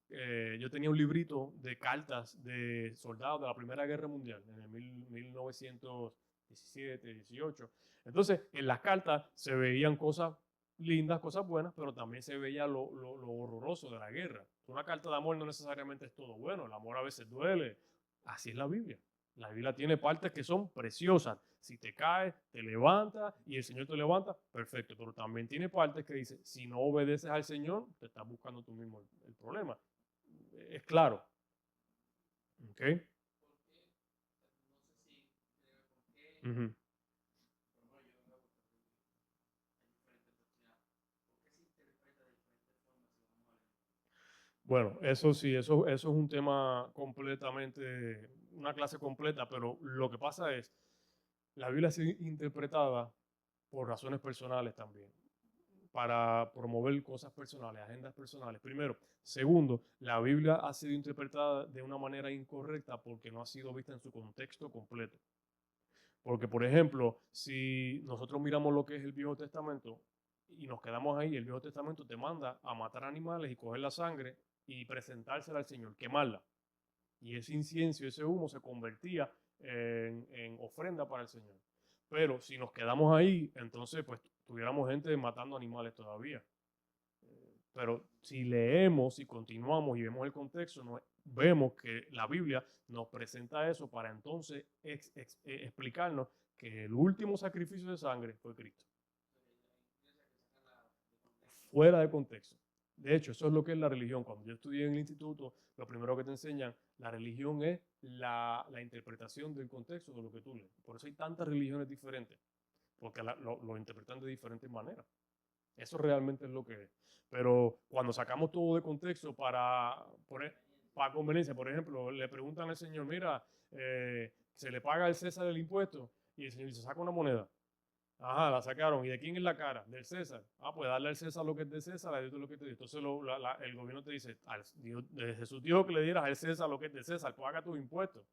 yo tenía un librito de cartas de soldados de la Primera Guerra Mundial en el 1917, 18. Entonces, en las cartas se veían cosas lindas, cosas buenas, pero también se veía lo horroroso de la guerra. Una carta de amor no necesariamente es todo bueno, el amor a veces duele. Así es la Biblia. La Biblia tiene partes que son preciosas. Si te caes, te levantas y el Señor te levanta, perfecto. Pero también tiene partes que dice, si no obedeces al Señor, te estás buscando tú mismo el problema. Es claro. ¿Ok? Ujú. Bueno, eso sí, eso es un tema completamente, una clase completa, pero lo que pasa es, la Biblia ha sido interpretada por razones personales también, para promover cosas personales, agendas personales, primero. Segundo, la Biblia ha sido interpretada de una manera incorrecta porque no ha sido vista en su contexto completo. Porque, por ejemplo, si nosotros miramos lo que es el Viejo Testamento y nos quedamos ahí, el Viejo Testamento te manda a matar animales y coger la sangre y presentársela al Señor, quemarla. Y ese incienso, ese humo se convertía en ofrenda para el Señor. Pero si nos quedamos ahí, entonces pues tuviéramos gente matando animales todavía. Pero si leemos y continuamos y vemos el contexto, vemos que la Biblia nos presenta eso para entonces explicarnos que el último sacrificio de sangre fue Cristo. Fuera de contexto. De hecho, eso es lo que es la religión. Cuando yo estudié en el instituto, lo primero que te enseñan, la religión es la interpretación del contexto de lo que tú lees. Por eso hay tantas religiones diferentes, porque lo interpretan de diferentes maneras. Eso realmente es lo que es. Pero cuando sacamos todo de contexto para conveniencia, por ejemplo, le preguntan al Señor, mira, se le paga al César el impuesto y el Señor dice, saca una moneda. Ajá, la sacaron. ¿Y de quién es la cara? Del César. Ah, pues darle al César lo que es de César, a Dios lo que te dio. Entonces el gobierno te dice, Jesús dijo que le dieras al César lo que es de César, paga tus impuestos.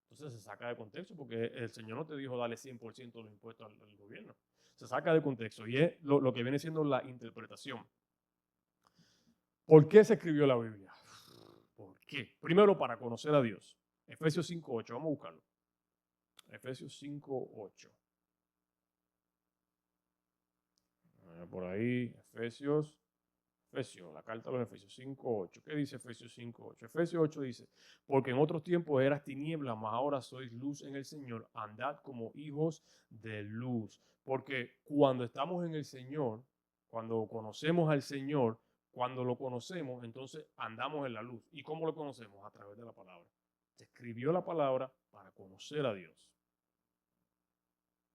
Entonces se saca de contexto porque el Señor no te dijo darle 100% de los impuestos al gobierno. Se saca de contexto y es lo que viene siendo la interpretación. ¿Por qué se escribió la Biblia? ¿Por qué? Primero, para conocer a Dios. Efesios 5.8, vamos a buscarlo. Efesios 5.8. Por ahí, Efesios, la carta de los Efesios 5.8. ¿Qué dice Efesios 5.8? Efesios 8 dice, porque en otros tiempos eras tinieblas, mas ahora sois luz en el Señor, andad como hijos de luz. Porque cuando estamos en el Señor, cuando conocemos al Señor, cuando lo conocemos, entonces andamos en la luz. ¿Y cómo lo conocemos? A través de la palabra. Se escribió la palabra para conocer a Dios.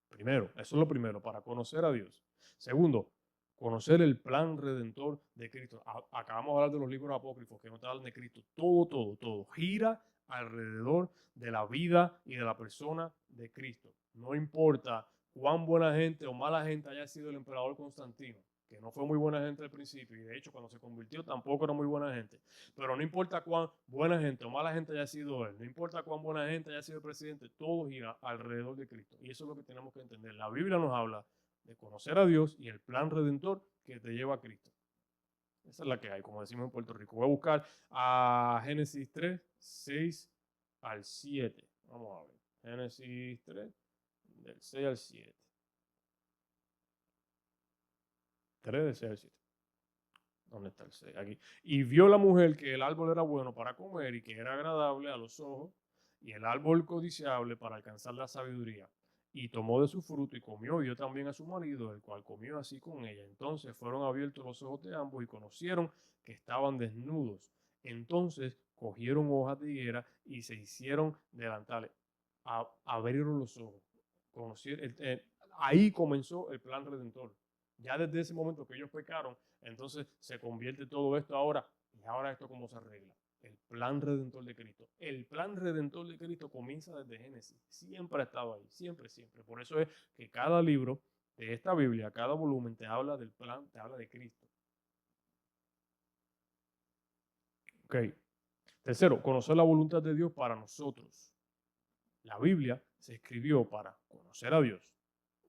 Primero, eso es lo primero, para conocer a Dios. Segundo, conocer el plan redentor de Cristo. Acabamos de hablar de los libros apócrifos que no te hablan de Cristo. Todo gira alrededor de la vida y de la persona de Cristo. No importa cuán buena gente o mala gente haya sido el emperador Constantino, que no fue muy buena gente al principio, y de hecho cuando se convirtió tampoco era muy buena gente. Pero no importa cuán buena gente o mala gente haya sido él, no importa cuán buena gente haya sido el presidente, todo gira alrededor de Cristo. Y eso es lo que tenemos que entender. La Biblia nos habla de conocer a Dios y el plan redentor que te lleva a Cristo. Esa es la que hay, como decimos en Puerto Rico. Voy a buscar a Génesis 3, 6 al 7. Vamos a ver. Génesis 3, del 6 al 7. 3 del 6 al 7. ¿Dónde está el 6? Aquí. Y vio la mujer que el árbol era bueno para comer y que era agradable a los ojos, y el árbol codiciable para alcanzar la sabiduría. Y tomó de su fruto y comió, y dio también a su marido, el cual comió así con ella. Entonces fueron abiertos los ojos de ambos y conocieron que estaban desnudos. Entonces cogieron hojas de higuera y se hicieron delantales. Abrieron los ojos. Ahí comenzó el plan redentor. Ya desde ese momento que ellos pecaron, entonces se convierte todo esto ahora. ¿Y ahora esto cómo se arregla? El plan redentor de Cristo. El plan redentor de Cristo comienza desde Génesis. Siempre ha estado ahí, siempre, siempre. Por eso es que cada libro de esta Biblia, cada volumen te habla del plan, te habla de Cristo. Ok. Tercero, conocer la voluntad de Dios para nosotros. La Biblia se escribió para conocer a Dios,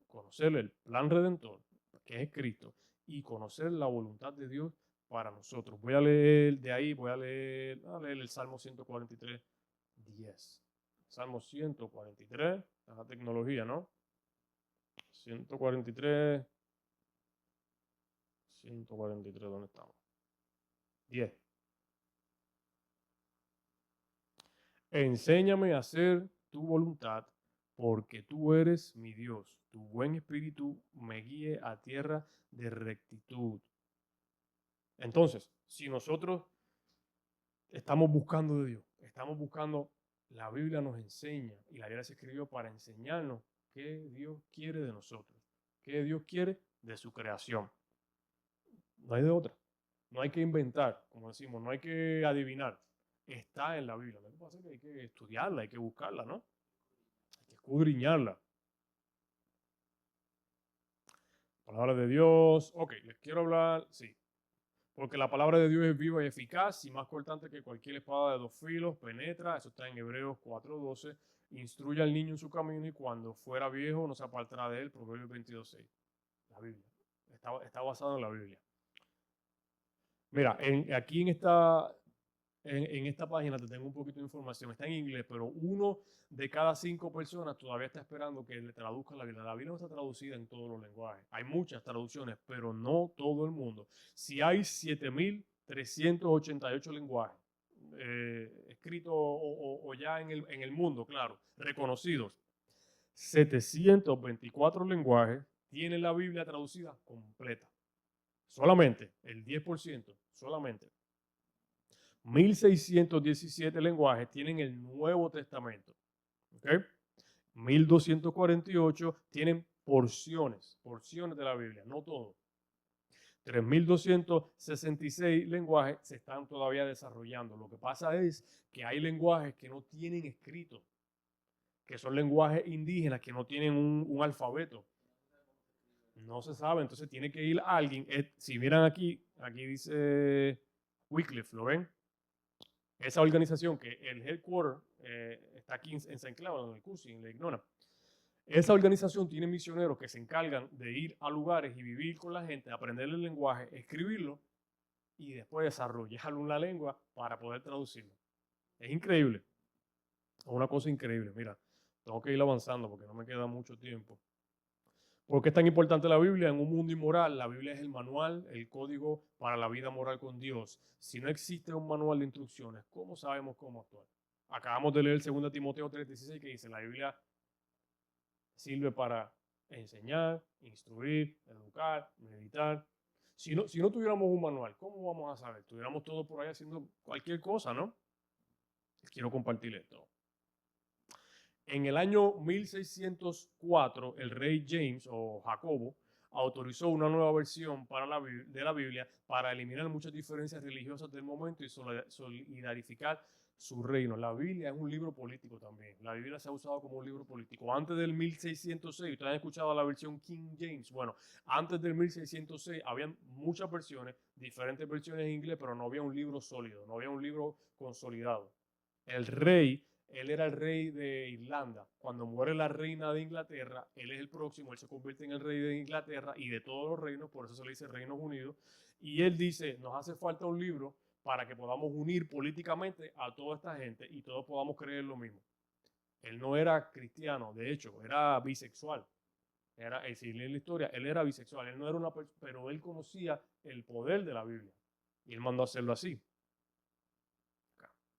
conocer el plan redentor, que es Cristo, y conocer la voluntad de Dios para nosotros. Voy a leer de ahí, voy a leer el Salmo 143, 10. Salmo 143, la tecnología, ¿no? 143, 143, ¿dónde estamos? 10. Enséñame a hacer tu voluntad, porque tú eres mi Dios. Tu buen espíritu me guíe a tierra de rectitud. Entonces, si nosotros estamos buscando de Dios, estamos buscando, la Biblia nos enseña, y la Biblia se escribió para enseñarnos qué Dios quiere de nosotros, qué Dios quiere de su creación. No hay de otra. No hay que inventar, como decimos, no hay que adivinar. Está en la Biblia. Lo que pasa es que hay que estudiarla, hay que buscarla, ¿no? Hay que escudriñarla. Palabra de Dios. Ok, les quiero hablar, sí. Porque la palabra de Dios es viva y eficaz y más cortante que cualquier espada de dos filos, penetra, eso está en Hebreos 4:12, instruye al niño en su camino y cuando fuera viejo no se apartará de él, Proverbios 22:6. La Biblia. Está basado en la Biblia. Mira, aquí en esta página te tengo un poquito de información. Está en inglés, pero 1 de cada 5 personas todavía está esperando que le traduzcan la Biblia. La Biblia no está traducida en todos los lenguajes. Hay muchas traducciones, pero no todo el mundo. Si hay 7.388 lenguajes escritos o ya en el mundo, claro, reconocidos, 724 lenguajes tienen la Biblia traducida completa. Solamente el 10%, solamente. 1.617 lenguajes tienen el Nuevo Testamento. ¿Okay? 1.248 tienen porciones de la Biblia, no todo. 3.266 lenguajes se están todavía desarrollando. Lo que pasa es que hay lenguajes que no tienen escrito, que son lenguajes indígenas, que no tienen un alfabeto. No se sabe, entonces tiene que ir alguien. Si miran aquí dice Wycliffe, ¿lo ven? Esa organización que el headquarter está aquí en St. Cloud, en el Cusi, en la Ignona. Esa organización tiene misioneros que se encargan de ir a lugares y vivir con la gente, aprender el lenguaje, escribirlo y después desarrollarlo en la lengua para poder traducirlo. Es increíble. Es una cosa increíble. Mira, tengo que ir avanzando porque no me queda mucho tiempo. ¿Por qué es tan importante la Biblia? En un mundo inmoral, la Biblia es el manual, el código para la vida moral con Dios. Si no existe un manual de instrucciones, ¿cómo sabemos cómo actuar? Acabamos de leer 2 Timoteo 3:16 que dice, la Biblia sirve para enseñar, instruir, educar, meditar. Si no tuviéramos un manual, ¿cómo vamos a saber? Tuviéramos todo por ahí haciendo cualquier cosa, ¿no? Quiero compartir esto. En el año 1604, el rey James o Jacobo autorizó una nueva versión de la Biblia para eliminar muchas diferencias religiosas del momento y solidarificar su reino. La Biblia es un libro político también. La Biblia se ha usado como un libro político. Antes del 1606, ustedes han escuchado la versión King James. Bueno, antes del 1606 habían muchas versiones, diferentes versiones en inglés, pero no había un libro sólido, no había un libro consolidado. Él era el rey de Irlanda. Cuando muere la reina de Inglaterra, él es el próximo, él se convierte en el rey de Inglaterra y de todos los reinos, por eso se le dice Reinos Unidos. Y él dice, nos hace falta un libro para que podamos unir políticamente a toda esta gente y todos podamos creer lo mismo. Él no era cristiano, de hecho, era bisexual. Si leen la historia, él era bisexual, él no era una persona, pero él conocía el poder de la Biblia. Y él mandó a hacerlo así.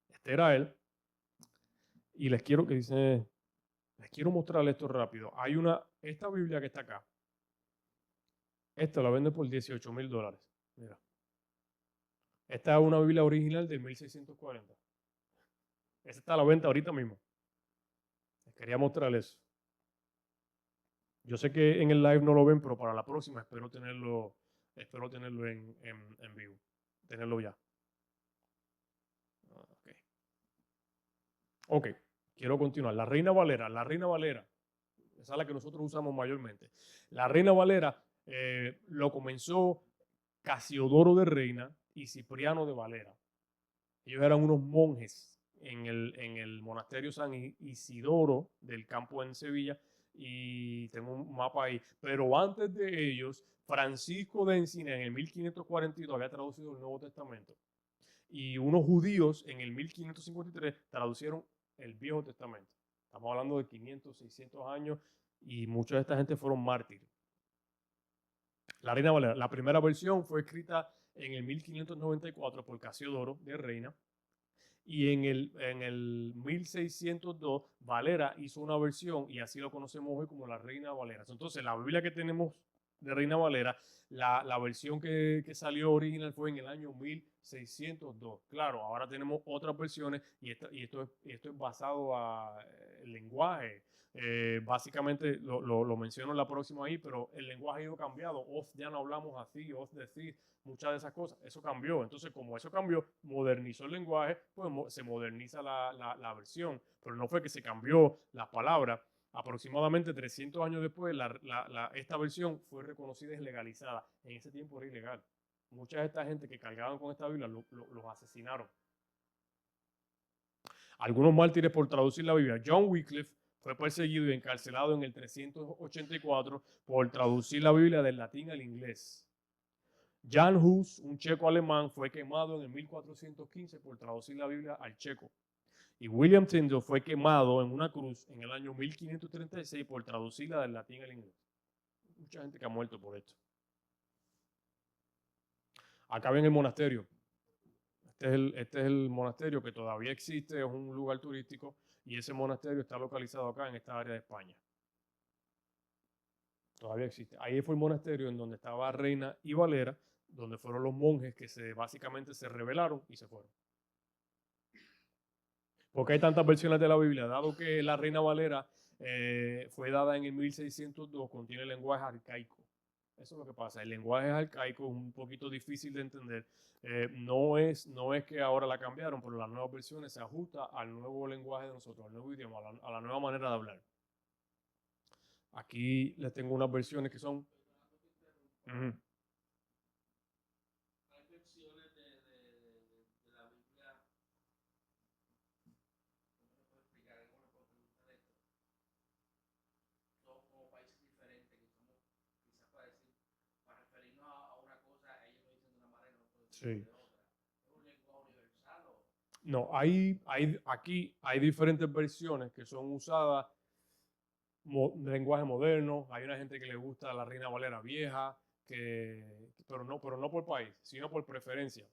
Este era él. Y les quiero mostrar esto rápido. Esta Biblia que está acá, esta la vende por $18,000. Mira. Esta es una Biblia original de 1640. Esta está a la venta ahorita mismo. Les quería mostrar eso. Yo sé que en el live no lo ven, pero para la próxima espero tenerlo en vivo. Tenerlo ya. Ok, quiero continuar. La Reina Valera, esa es la que nosotros usamos mayormente. La Reina Valera lo comenzó Casiodoro de Reina y Cipriano de Valera. Ellos eran unos monjes en el monasterio San Isidoro del Campo en Sevilla y tengo un mapa ahí. Pero antes de ellos, Francisco de Encina en el 1542 había traducido el Nuevo Testamento y unos judíos en el 1553 traducieron el Viejo Testamento. Estamos hablando de 500, 600 años y mucha de esta gente fueron mártires. La Reina Valera, la primera versión fue escrita en el 1594 por Casiodoro de Reina y en el 1602 Valera hizo una versión y así lo conocemos hoy como la Reina Valera. Entonces la Biblia que tenemos de Reina Valera, la versión que salió original fue en el año 1602. Claro, ahora tenemos otras versiones y esto es basado en lenguaje, Básicamente lo menciono en la próxima ahí, pero el lenguaje ha ido cambiando. Ya no hablamos así, decir, muchas de esas cosas. Eso cambió. Entonces, como eso cambió, modernizó el lenguaje, pues se moderniza la versión. Pero no fue que se cambió las palabras. Aproximadamente 300 años después, esta versión fue reconocida y legalizada. En ese tiempo era ilegal. Mucha de esta gente que cargaban con esta Biblia los asesinaron. Algunos mártires por traducir la Biblia. John Wycliffe fue perseguido y encarcelado en el 384 por traducir la Biblia del latín al inglés. Jan Hus, un checo alemán, fue quemado en el 1415 por traducir la Biblia al checo. Y William Tyndale fue quemado en una cruz en el año 1536 por traducirla del latín al inglés. Mucha gente que ha muerto por esto. Acá ven el monasterio. Este es el monasterio que todavía existe, es un lugar turístico y ese monasterio está localizado acá en esta área de España. Todavía existe. Ahí fue el monasterio en donde estaba Reina y Valera, donde fueron los monjes que básicamente se rebelaron y se fueron. ¿Por qué hay tantas versiones de la Biblia? Dado que la Reina Valera fue dada en el 1602, contiene lenguaje arcaico. Eso es lo que pasa. El lenguaje es arcaico, es un poquito difícil de entender. No es que ahora la cambiaron, pero las nuevas versiones se ajustan al nuevo lenguaje de nosotros, al nuevo idioma, a la nueva manera de hablar. Aquí les tengo unas versiones que son... Uh-huh. Hay versiones de la Biblia, ¿cómo se puede explicar? ¿Cómo le puedo preguntar esto? Son como países diferentes, que somos, quizás para referirnos a una cosa, ellos lo dicen de una manera y nosotros decimos de otra. ¿Es un lenguaje universal o...? No, aquí hay diferentes versiones que son usadas de lenguaje moderno. Hay una gente que le gusta la Reina Valera vieja, pero no por país, sino por preferencia.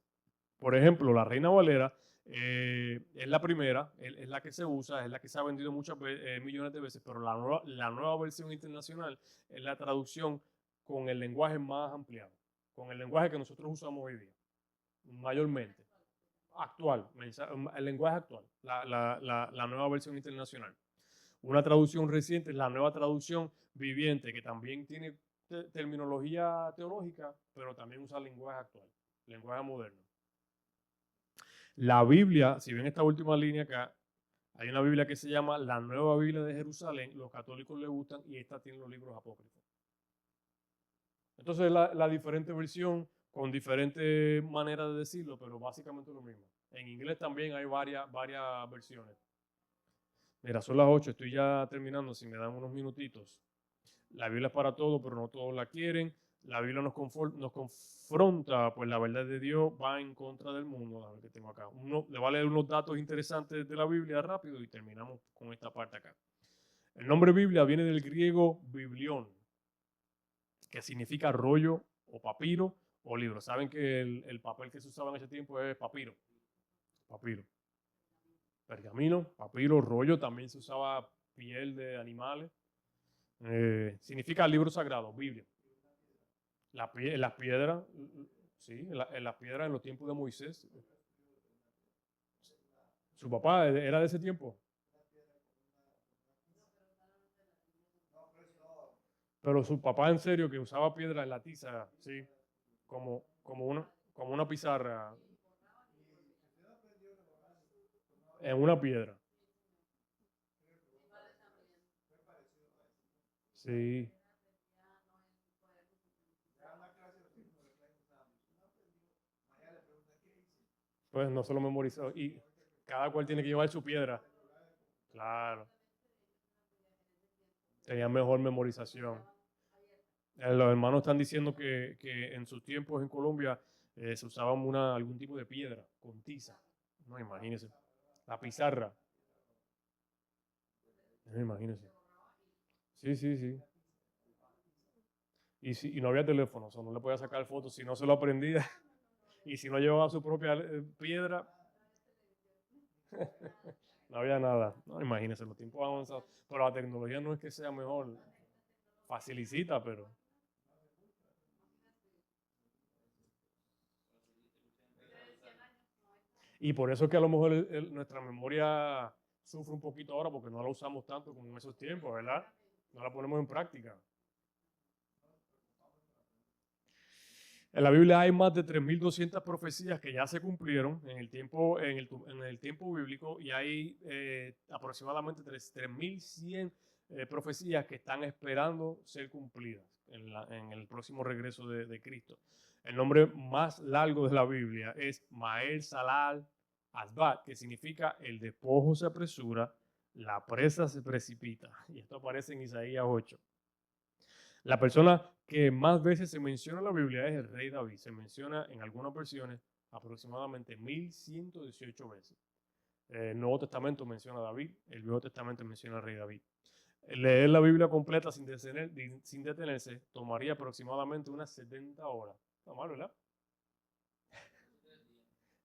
Por ejemplo, la Reina Valera es la primera, es la que se usa, es la que se ha vendido muchas millones de veces, pero la nueva versión internacional es la traducción con el lenguaje más ampliado, con el lenguaje que nosotros usamos hoy día, mayormente. Actual, el lenguaje actual, la nueva versión internacional. Una traducción reciente es la nueva traducción viviente, que también tiene terminología teológica, pero también usa lenguaje actual, lenguaje moderno. La Biblia, si ven esta última línea acá, hay una Biblia que se llama la Nueva Biblia de Jerusalén, los católicos le gustan y esta tiene los libros apócrifos. Entonces la diferente versión con diferentes maneras de decirlo, pero básicamente lo mismo. En inglés también hay varias versiones. Mira, son las 8, estoy ya terminando, si me dan unos minutitos. La Biblia es para todos, pero no todos la quieren. La Biblia nos confronta, pues la verdad de Dios va en contra del mundo. A ver qué tengo acá. Le voy a leer unos datos interesantes de la Biblia rápido y terminamos con esta parte acá. El nombre Biblia viene del griego biblión, que significa rollo o papiro o libro. Saben que el papel que se usaba en ese tiempo es papiro. Papiro. Pergamino, papiro, rollo, también se usaba piel de animales. Significa libro sagrado, Biblia. Las piedras, sí, en las piedras en los tiempos de Moisés. Su papá era de ese tiempo. Pero su papá en serio que usaba piedra en la tiza, sí, como una pizarra en una piedra. Sí. Pues no se lo memorizó. Y cada cual tiene que llevar su piedra. Claro. Tenía mejor memorización. Los hermanos están diciendo que en sus tiempos en Colombia se usaba algún tipo de piedra con tiza. No, imagínense. La pizarra. No, imagínense. Sí, sí, sí. Y no había teléfono, o sea, no le podía sacar fotos si no se lo aprendía. Y si no llevaba su propia piedra, no había nada. No, imagínense, los tiempos avanzados. Pero la tecnología no es que sea mejor, facilita, pero... Y por eso es que a lo mejor nuestra memoria sufre un poquito ahora porque no la usamos tanto como en esos tiempos, ¿verdad? No la ponemos en práctica. En la Biblia hay más de 3.200 profecías que ya se cumplieron en el tiempo, en el tiempo bíblico y hay aproximadamente 3.100 profecías que están esperando ser cumplidas en el próximo regreso de Cristo. El nombre más largo de la Biblia es Maher Salal Asbat, que significa el despojo se apresura, la presa se precipita. Y esto aparece en Isaías 8. La persona que más veces se menciona en la Biblia es el rey David. Se menciona en algunas versiones aproximadamente 1118 veces. El Nuevo Testamento menciona a David, el Viejo Testamento menciona al rey David. Leer la Biblia completa sin detenerse tomaría aproximadamente unas 70 horas. Está mal, ¿verdad?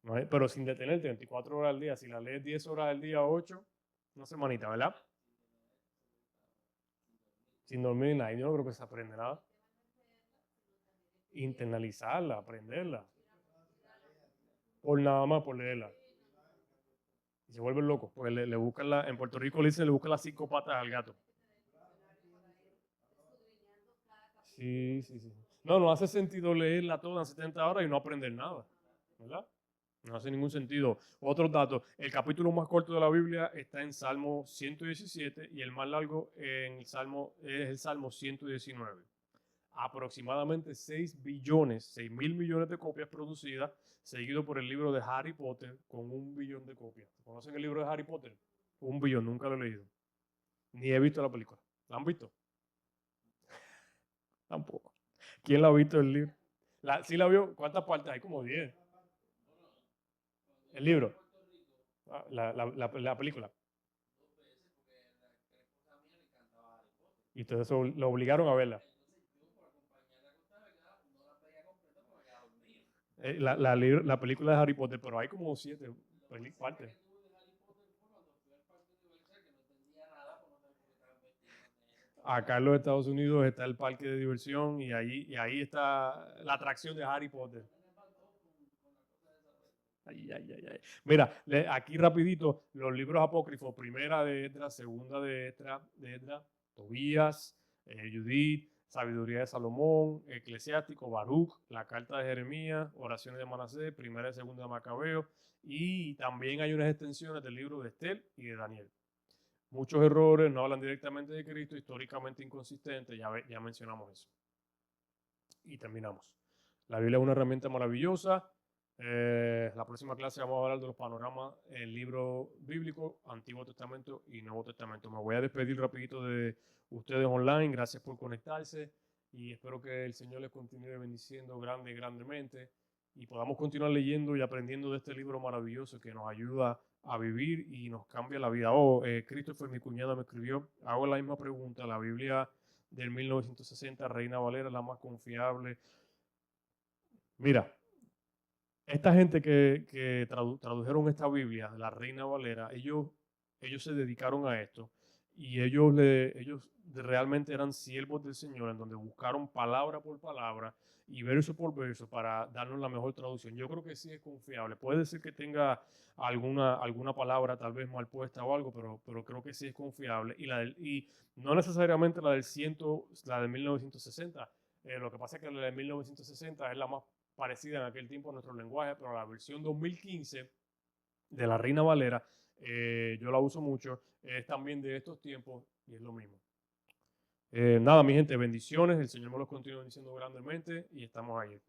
No, pero sin detenerte 24 horas al día. Si la lees 10 horas al día, 8, una semanita, ¿verdad? Sin dormir nada. Yo no creo que se aprende nada. Internalizarla, aprenderla. Por nada más por leerla. Y se vuelven locos, porque le buscan en Puerto Rico le dicen, le buscan las 5 patas al gato. Sí, sí, sí. No hace sentido leerla toda en 70 horas y no aprender nada, ¿verdad? No hace ningún sentido. Otros datos, el capítulo más corto de la Biblia está en Salmo 117 y el más largo en el Salmo, es el Salmo 119. Aproximadamente 6.000 millones de copias producidas, seguido por el libro de Harry Potter con 1 billón de copias. ¿Conocen el libro de Harry Potter? 1 billón, nunca lo he leído. Ni he visto la película. ¿La han visto? Tampoco. ¿Quién la ha visto el libro? ¿Sí la vio? ¿Cuántas partes hay? Como 10. El libro. La película. Y entonces lo obligaron a verla. La película de Harry Potter, pero hay como 7 partes. Acá en los Estados Unidos está el parque de diversión y ahí está la atracción de Harry Potter. Ay, ay, ay, ay. Mira, aquí rapidito, los libros apócrifos, primera de Esdras, segunda de Esdras, Tobías, Judith, Sabiduría de Salomón, Eclesiástico, Baruch, la carta de Jeremías, oraciones de Manasés, primera y segunda de Macabeo, y también hay unas extensiones del libro de Estel y de Daniel. Muchos errores, no hablan directamente de Cristo, históricamente inconsistentes, ya mencionamos eso. Y terminamos. La Biblia es una herramienta maravillosa. La próxima clase vamos a hablar de los panoramas en libro bíblico, Antiguo Testamento y Nuevo Testamento. Me voy a despedir rapidito de ustedes online. Gracias por conectarse y espero que el Señor les continúe bendiciendo grandemente y podamos continuar leyendo y aprendiendo de este libro maravilloso que nos ayuda a vivir y nos cambia la vida. Christopher, mi cuñada, me escribió, hago la misma pregunta, la Biblia del 1960, Reina Valera, la más confiable. Mira, esta gente que tradujeron esta Biblia, la Reina Valera, ellos se dedicaron a esto y ellos realmente eran siervos del Señor en donde buscaron palabra por palabra y verso por verso para darnos la mejor traducción. Yo creo que sí es confiable. Puede ser que tenga alguna palabra tal vez mal puesta o algo, pero creo que sí es confiable. Y no necesariamente la de 1960. Lo que pasa es que la de 1960 es la más parecida en aquel tiempo a nuestro lenguaje, pero la versión 2015 de la Reina Valera, yo la uso mucho, es también de estos tiempos y es lo mismo. Nada, mi gente, bendiciones, el Señor me los continúa diciendo grandemente y estamos ahí.